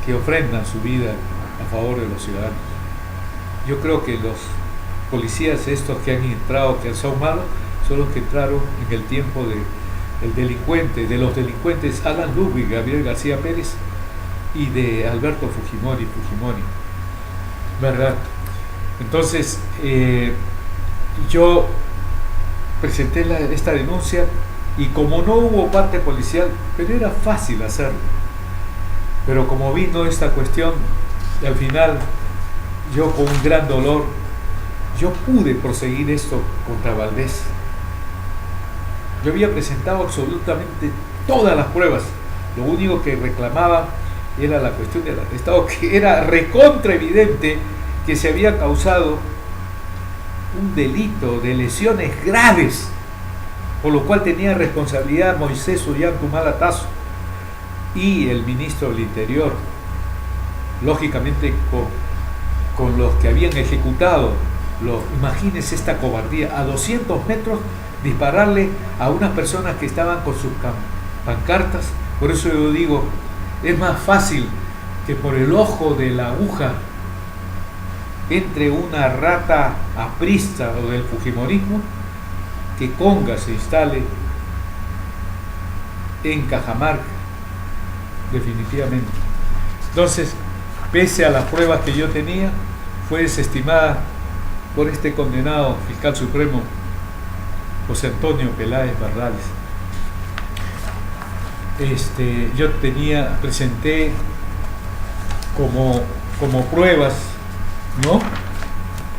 que ofrendan su vida a favor de los ciudadanos. Yo creo que los policías estos que han entrado, que son malos, son los que entraron en el tiempo de los delincuentes Alan Ludwig, Gabriel García Pérez y de Alberto Fujimori, ¿verdad? Entonces, yo presenté esta denuncia y como no hubo parte policial, pero era fácil hacerlo, pero como vino esta cuestión, al final, yo con un gran dolor, yo pude proseguir esto contra Valdés. Yo había presentado absolutamente todas las pruebas, lo único que reclamaba era la cuestión del atestado, que era recontra evidente que se había causado un delito de lesiones graves, por lo cual tenía responsabilidad Moisés Ollantumala Tasso y el ministro del Interior, lógicamente con los que habían ejecutado. Imagínense esta cobardía, a 200 metros dispararle a unas personas que estaban con sus pancartas. Por eso yo digo, es más fácil que por el ojo de la aguja entre una rata aprista o del fujimorismo, que Conga se instale en Cajamarca, definitivamente. Entonces, pese a las pruebas que yo tenía, fue desestimada por este condenado fiscal supremo José Antonio Peláez Barrales. Yo presenté como pruebas, ¿no?,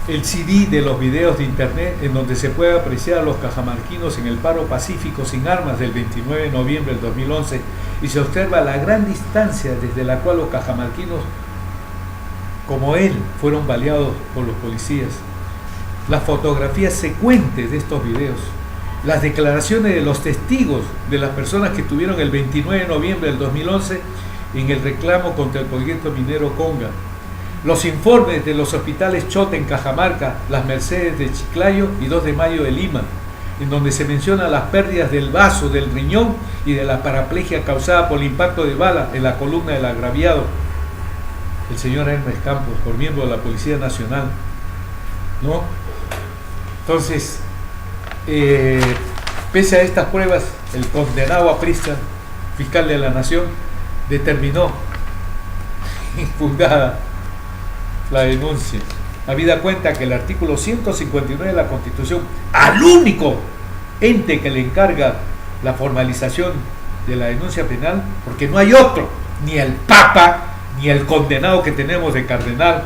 el CD de los videos de internet en donde se puede apreciar a los cajamarquinos en el paro pacífico sin armas del 29 de noviembre del 2011 y se observa la gran distancia desde la cual los cajamarquinos como él fueron baleados por los policías. Las fotografías secuentes de estos videos, las declaraciones de los testigos de las personas que estuvieron el 29 de noviembre del 2011 en el reclamo contra el proyecto minero Conga, los informes de los hospitales Chota en Cajamarca, Las Mercedes de Chiclayo y 2 de Mayo de Lima, en donde se menciona las pérdidas del vaso, del riñón y de la paraplegia causada por el impacto de bala en la columna del agraviado, el señor Hermes Campos, por miembro de la Policía Nacional, ¿no? Entonces, pese a estas pruebas, el condenado aprista, fiscal de la Nación, determinó infundada la denuncia, habida cuenta que el artículo 159 de la Constitución, al único ente que le encarga la formalización de la denuncia penal, porque no hay otro, ni el Papa, ni el condenado que tenemos de cardenal,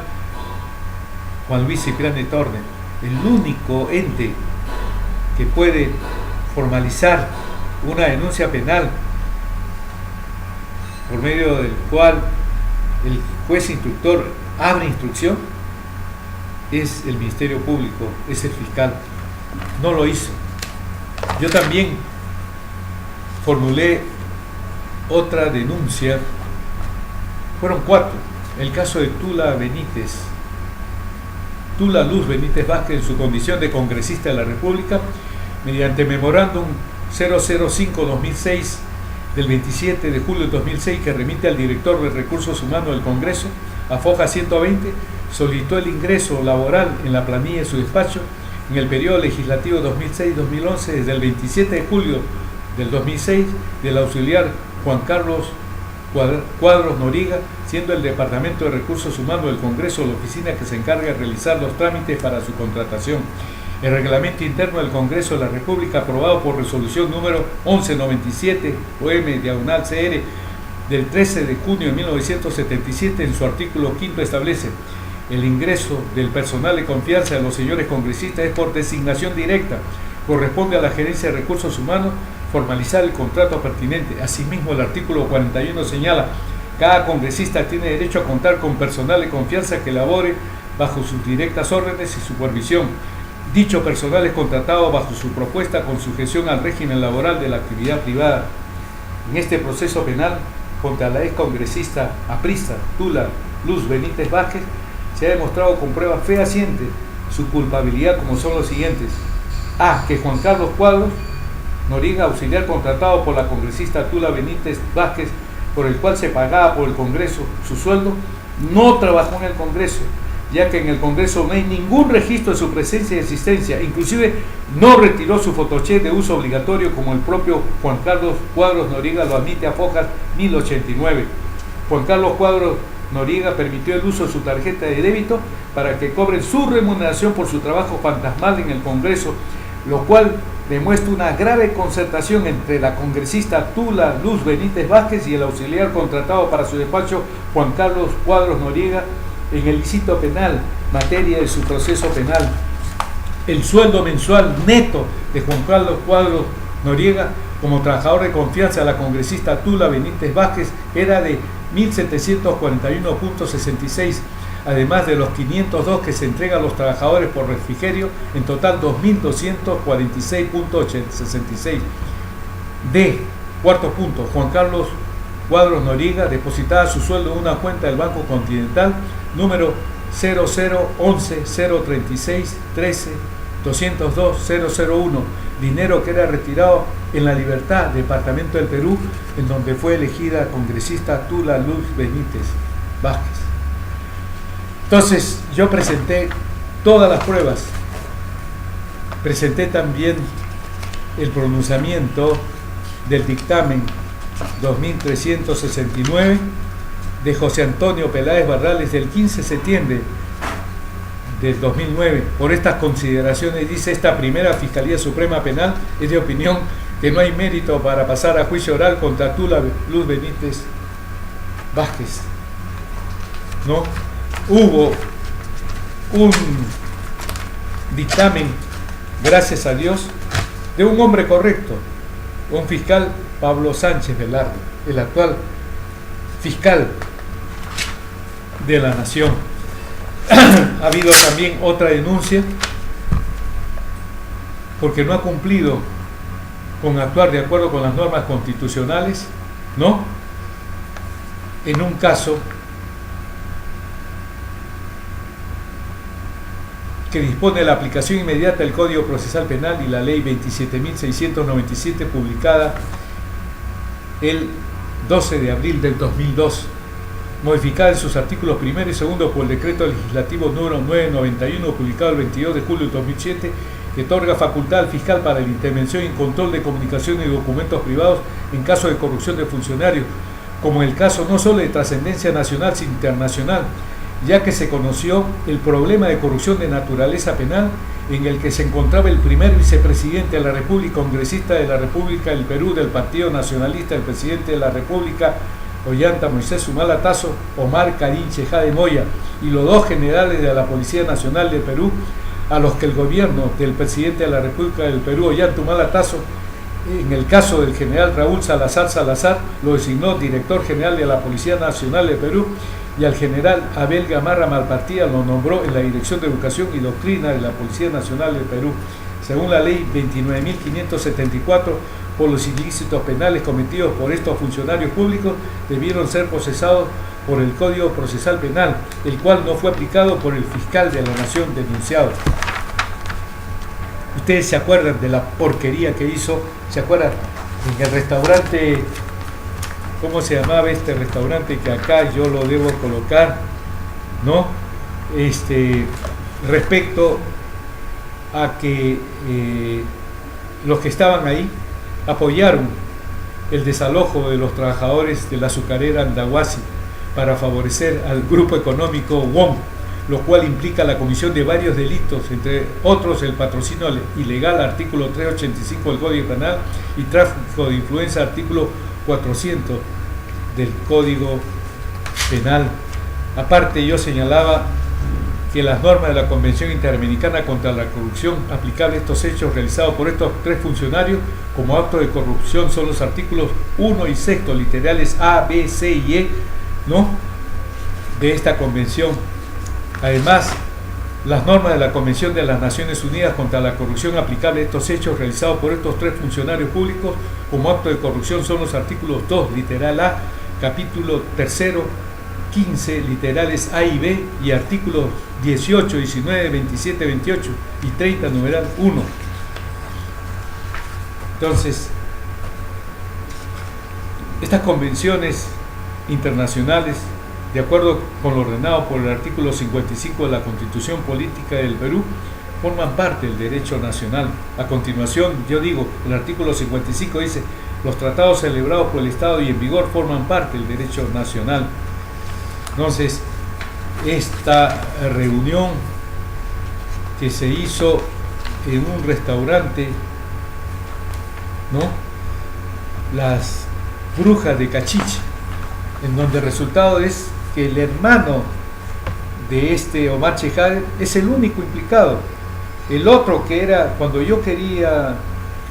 Juan Luis Cipriani Torne, el único ente que puede formalizar una denuncia penal por medio del cual el juez instructor abre instrucción, es el Ministerio Público, es el fiscal. No lo hizo. Yo también formulé otra denuncia, fueron 4, el caso de Tula Luz Benítez Vázquez, en su condición de congresista de la República, mediante memorándum 005-2006 del 27 de julio de 2006, que remite al director de Recursos Humanos del Congreso, a foja 120, solicitó el ingreso laboral en la planilla de su despacho en el periodo legislativo 2006-2011, desde el 27 de julio del 2006, del auxiliar Juan Carlos Cuadros Noriga, siendo el Departamento de Recursos Humanos del Congreso la oficina que se encarga de realizar los trámites para su contratación. El reglamento interno del Congreso de la República, aprobado por resolución número 1197 OM/CR del 13 de junio de 1977, en su artículo 5 establece: el ingreso del personal de confianza de los señores congresistas es por designación directa. Corresponde a la Gerencia de Recursos Humanos formalizar el contrato pertinente. Asimismo, el artículo 41 señala: cada congresista tiene derecho a contar con personal de confianza que labore bajo sus directas órdenes y supervisión. Dicho personal es contratado bajo su propuesta con sujeción al régimen laboral de la actividad privada. En este proceso penal contra la ex congresista aprista Tula Luz Benítez Vázquez se ha demostrado con pruebas fehacientes su culpabilidad, como son los siguientes: A. Que Juan Carlos Cuadros Noriga, auxiliar contratado por la congresista Tula Benítez Vázquez, por el cual se pagaba por el Congreso su sueldo, no trabajó en el Congreso, ya que en el Congreso no hay ningún registro de su presencia y existencia. Inclusive no retiró su fotocheck de uso obligatorio, como el propio Juan Carlos Cuadros Noriga lo admite a fojas 1089. Juan Carlos Cuadros Noriga permitió el uso de su tarjeta de débito para que cobren su remuneración por su trabajo fantasmal en el Congreso, lo cual demuestra una grave concertación entre la congresista Tula Luz Benítez Vázquez y el auxiliar contratado para su despacho Juan Carlos Cuadros Noriega en el ilícito penal, materia de su proceso penal. El sueldo mensual neto de Juan Carlos Cuadros Noriega como trabajador de confianza de la congresista Tula Benítez Vázquez era de 1.741.66, además de los 502 que se entregan a los trabajadores por refrigerio, en total 2.246.66. D. Cuarto punto, Juan Carlos Cuadros Noriega depositaba su sueldo en una cuenta del Banco Continental número 0011-036-13-202-001, dinero que era retirado en La Libertad, departamento del Perú, en donde fue elegida congresista Tula Luz Benítez Vázquez. Entonces yo presenté todas las pruebas, presenté también el pronunciamiento del dictamen 2369 de José Antonio Peláez Barrales del 15 de septiembre del 2009. Por estas consideraciones, dice, esta primera Fiscalía Suprema Penal es de opinión que no hay mérito para pasar a juicio oral contra Tula Luz Benítez Vázquez. ¿No? Hubo un dictamen, gracias a Dios, de un hombre correcto, un fiscal, Pablo Sánchez Velarde, el actual fiscal de la Nación. Ha habido también otra denuncia porque no ha cumplido con actuar de acuerdo con las normas constitucionales, ¿no? En un caso que dispone la aplicación inmediata del Código Procesal Penal y la Ley 27.697, publicada el 12 de abril del 2002, modificada en sus artículos primero y segundo por el Decreto Legislativo número 991, publicado el 22 de julio del 2007, que otorga facultad al fiscal para la intervención y control de comunicaciones y documentos privados en caso de corrupción de funcionarios, como en el caso no solo de trascendencia nacional, sino internacional, ya que se conoció el problema de corrupción de naturaleza penal en el que se encontraba el primer vicepresidente de la República, congresista de la República del Perú, del Partido Nacionalista, el presidente de la República, Ollanta Moisés Humala Tasso, Omar Karim Chejade Moya, y los dos generales de la Policía Nacional de Perú, a los que el gobierno del presidente de la República del Perú, Ollanta Humala Tasso, en el caso del general Raúl Salazar, lo designó director general de la Policía Nacional de Perú, y al general Abel Gamarra Malpartida lo nombró en la Dirección de Educación y Doctrina de la Policía Nacional de Perú. Según la ley 29.574, por los ilícitos penales cometidos por estos funcionarios públicos debieron ser procesados por el Código Procesal Penal, el cual no fue aplicado por el fiscal de la Nación denunciado. Ustedes se acuerdan de la porquería que hizo, se acuerdan en el restaurante, ¿cómo se llamaba este restaurante? Que acá yo lo debo colocar, ¿no? Respecto a que los que estaban ahí apoyaron el desalojo de los trabajadores de la azucarera Andahuasi para favorecer al grupo económico WOM, lo cual implica la comisión de varios delitos, entre otros el patrocinio ilegal, artículo 385 del Código Penal, y tráfico de influencia, artículo 400 del Código Penal. Aparte, yo señalaba que las normas de la Convención Interamericana contra la Corrupción aplicable a estos hechos realizados por estos tres funcionarios como acto de corrupción son los artículos 1 y 6, literales A, B, C y E, ¿no?, de esta convención. Además, las normas de la Convención de las Naciones Unidas contra la Corrupción aplicable a estos hechos realizados por estos tres funcionarios públicos como acto de corrupción son los artículos 2, literal A, capítulo 3, 15, literales A y B, y artículos 18, 19, 27, 28 y 30, numeral 1. Entonces, estas convenciones internacionales, de acuerdo con lo ordenado por el artículo 55 de la Constitución Política del Perú, forman parte del derecho nacional. A continuación, yo digo, el artículo 55 dice: los tratados celebrados por el Estado y en vigor forman parte del derecho nacional. Entonces, esta reunión que se hizo en un restaurante, ¿no?, las Brujas de Cachiche, en donde el resultado es que el hermano de este Omar Chejade es el único implicado. El otro, que era, cuando yo quería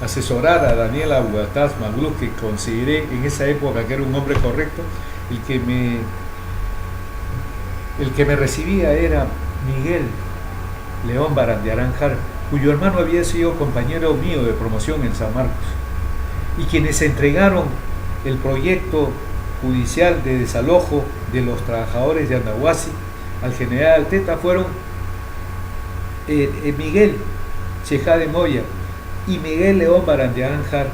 asesorar a Daniel Aguataz Maglú, que consideré en esa época que era un hombre correcto, el que me recibía era Miguel León Barandiaranjar, cuyo hermano había sido compañero mío de promoción en San Marcos, y quienes entregaron el proyecto judicial de desalojo de los trabajadores de Andahuasi al general Teta fueron Miguel Chejade Moya y Miguel León Barandiaranjar.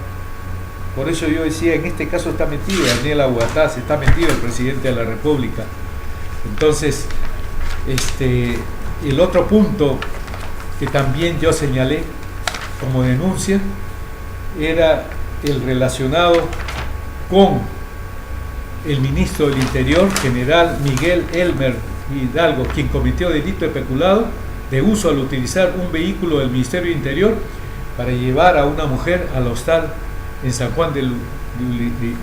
Por eso yo decía, en este caso está metido Daniel Aguataz, está metido el presidente de la República. Entonces, el otro punto que también yo señalé como denuncia era el relacionado con el ministro del Interior, general Miguel Elmer Hidalgo, quien cometió delito de peculado de uso al utilizar un vehículo del Ministerio del Interior para llevar a una mujer al hostal en San Juan del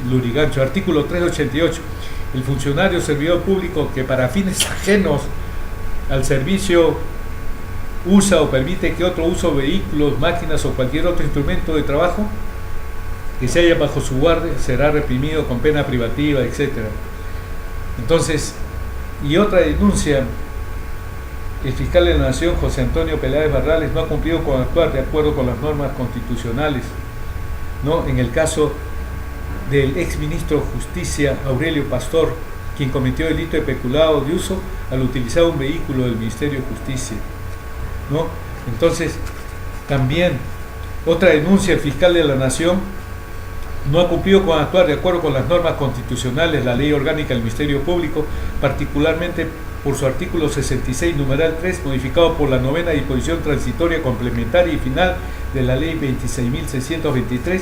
Lurigancho. Artículo 388. El funcionario servidor público que para fines ajenos al servicio usa o permite que otro uso vehículos, máquinas o cualquier otro instrumento de trabajo que se haya bajo su guardia será reprimido con pena privativa, etc. Entonces, y otra denuncia, el fiscal de la Nación, José Antonio Peláez Barrales, no ha cumplido con actuar de acuerdo con las normas constitucionales, ¿no? En el caso del exministro de Justicia, Aurelio Pastor, quien cometió delito de peculado de uso al utilizar un vehículo del Ministerio de Justicia, ¿no? Entonces, también otra denuncia, el fiscal de la Nación no ha cumplido con actuar de acuerdo con las normas constitucionales, la ley orgánica del Ministerio Público, particularmente por su artículo 66, numeral 3, modificado por la 9ª disposición transitoria, complementaria y final de la ley 26.623,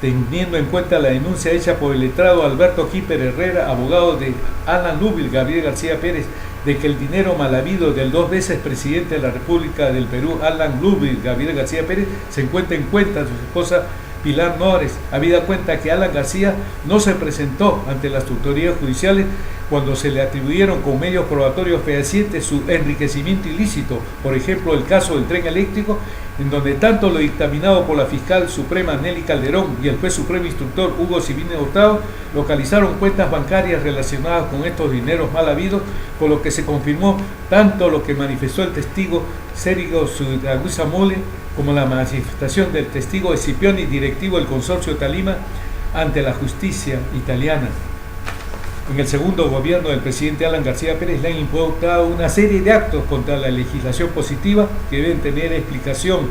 teniendo en cuenta la denuncia hecha por el letrado Alberto Quíper Herrera, abogado de Alan Lubbil Gabriel García Pérez, de que el dinero mal habido del 2 veces presidente de la República del Perú, Alan Lubbil Gabriel García Pérez, se encuentra en cuenta de su esposa Pilar Nores, habida cuenta que Alan García no se presentó ante las autoridades judiciales cuando se le atribuyeron con medios probatorios fehacientes su enriquecimiento ilícito, por ejemplo el caso del tren eléctrico, en donde tanto lo dictaminado por la fiscal suprema Nelly Calderón y el juez supremo instructor Hugo Sibine Hurtado localizaron cuentas bancarias relacionadas con estos dineros mal habidos, con lo que se confirmó tanto lo que manifestó el testigo Sérigo Sudagusa Mole como la manifestación del testigo Escipioni, directivo del consorcio Talima, ante la justicia italiana. En el segundo gobierno del presidente Alan García Pérez le han imputado una serie de actos contra la legislación positiva que deben tener explicación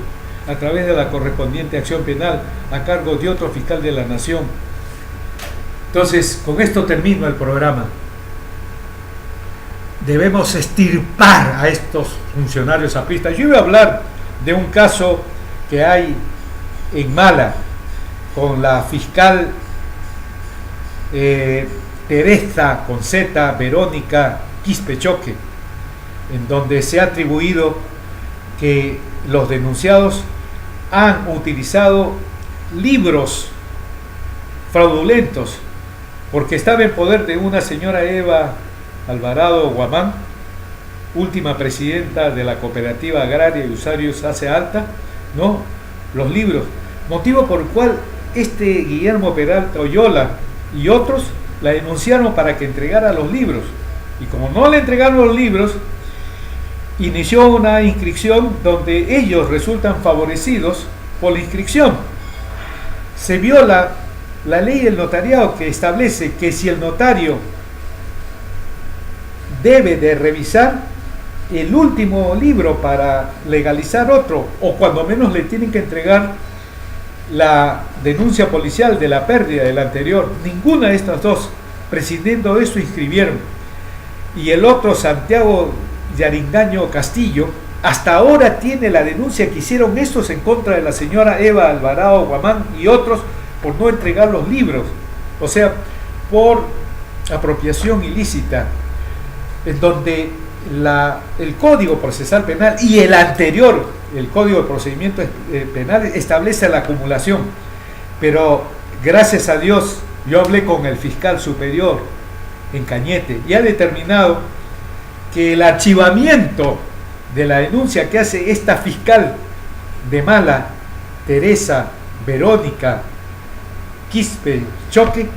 a través de la correspondiente acción penal a cargo de otro fiscal de la Nación. Entonces, con esto termino el programa. Debemos extirpar a estos funcionarios apristas. Yo iba a hablar de un caso que hay en Mala con la fiscal Teresa con Z, Verónica Quispechoque, en donde se ha atribuido que los denunciados han utilizado libros fraudulentos porque estaba en poder de una señora Eva Alvarado Guamán, última presidenta de la Cooperativa Agraria y Usuarios Hace Alta, ¿no? Los libros, motivo por el cual Guillermo Peralta Oyola y otros la denunciaron para que entregara los libros, y como no le entregaron los libros, inició una inscripción donde ellos resultan favorecidos por la inscripción. Se viola la ley del notariado, que establece que si el notario debe de revisar el último libro para legalizar otro, o cuando menos le tienen que entregar la denuncia policial de la pérdida del anterior, ninguna de estas dos, prescindiendo de eso, inscribieron. Y el otro, Santiago Yaringaño Castillo, hasta ahora tiene la denuncia que hicieron estos en contra de la señora Eva Alvarado Guamán y otros por no entregar los libros, o sea, por apropiación ilícita, en donde el Código Procesal Penal y el anterior, el Código de Procedimientos Penales, establece la acumulación. Pero gracias a Dios, yo hablé con el fiscal superior en Cañete y ha determinado que el archivamiento de la denuncia que hace esta fiscal de Mala, Teresa Verónica Quispechoque,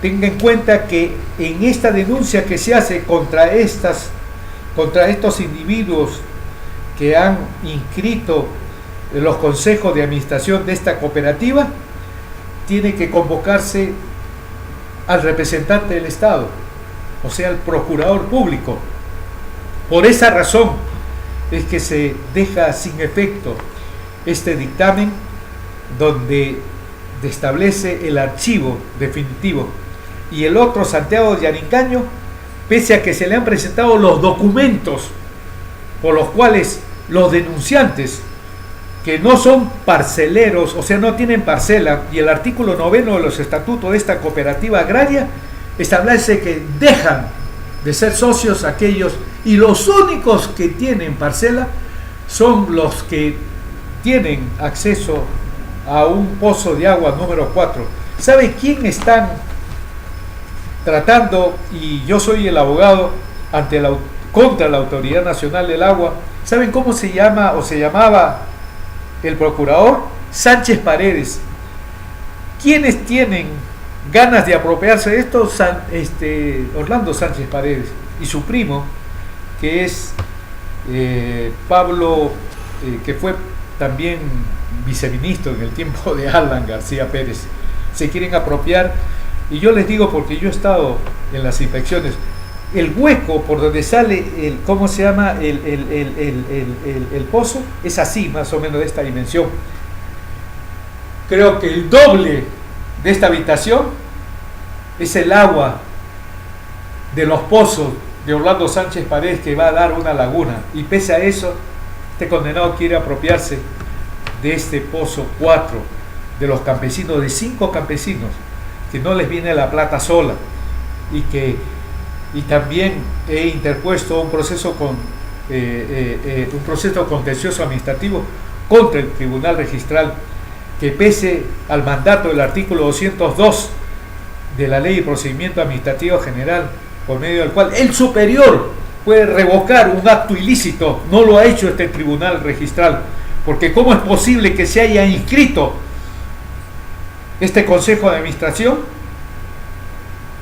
tenga en cuenta que en esta denuncia que se hace contra estos individuos que han inscrito los consejos de administración de esta cooperativa, tiene que convocarse al representante del Estado, o sea, al procurador público. Por esa razón es que se deja sin efecto este dictamen donde establece el archivo definitivo. Y el otro, Santiago Yaringaño, pese a que se le han presentado los documentos por los cuales los denunciantes, que no son parceleros, o sea, no tienen parcela, y el artículo 9 de los estatutos de esta cooperativa agraria establece que dejan de ser socios aquellos, y los únicos que tienen parcela son los que tienen acceso a un pozo de agua número 4. ¿Sabe quién están tratando? Y yo soy el abogado contra la Autoridad Nacional del Agua. ¿Saben cómo se llama o se llamaba el procurador? Sánchez Paredes. ¿Quiénes tienen ganas de apropiarse de esto? Orlando Sánchez Paredes y su primo, que es Pablo, que fue también viceministro en el tiempo de Alan García Pérez. Se quieren apropiar, y yo les digo, porque yo he estado en las inspecciones, el hueco por donde sale el, ¿cómo se llama? El pozo, es así, más o menos de esta dimensión. Creo que el doble de esta habitación es el agua de los pozos de Orlando Sánchez Paredes, que va a dar una laguna, y pese a eso, este condenado quiere apropiarse de este pozo 4 de los campesinos, de 5 campesinos, que no les viene la plata sola, y también he interpuesto un proceso contencioso administrativo contra el Tribunal Registral, que pese al mandato del artículo 202 de la Ley de Procedimiento Administrativo General, por medio del cual el superior puede revocar un acto ilícito, no lo ha hecho este Tribunal Registral, porque ¿cómo es posible que se haya inscrito este Consejo de Administración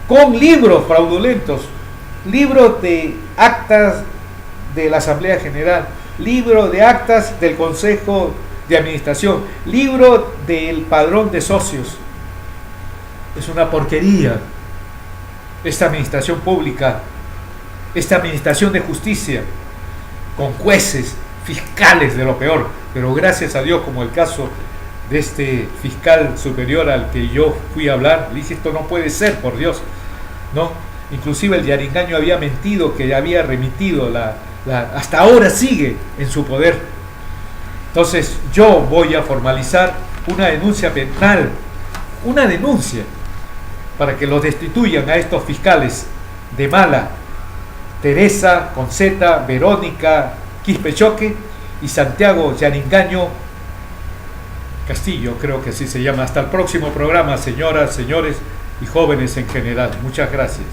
con libros fraudulentos, libros de actas de la Asamblea General, libro de actas del Consejo de Administración, libro del padrón de socios? Es una porquería esta administración pública, esta administración de justicia, con jueces, fiscales de lo peor, pero gracias a Dios, como el caso de este fiscal superior al que yo fui a hablar, le dije, esto no puede ser, por Dios, ¿no? Inclusive el Yaringaño había mentido, que había remitido hasta ahora sigue en su poder. Entonces yo voy a formalizar una denuncia penal, una denuncia para que los destituyan a estos fiscales de Mala, Teresa con Z, Verónica Quispechoque y Santiago Yaringaño Castillo, creo que así se llama. Hasta el próximo programa, señoras, señores y jóvenes en general. Muchas gracias.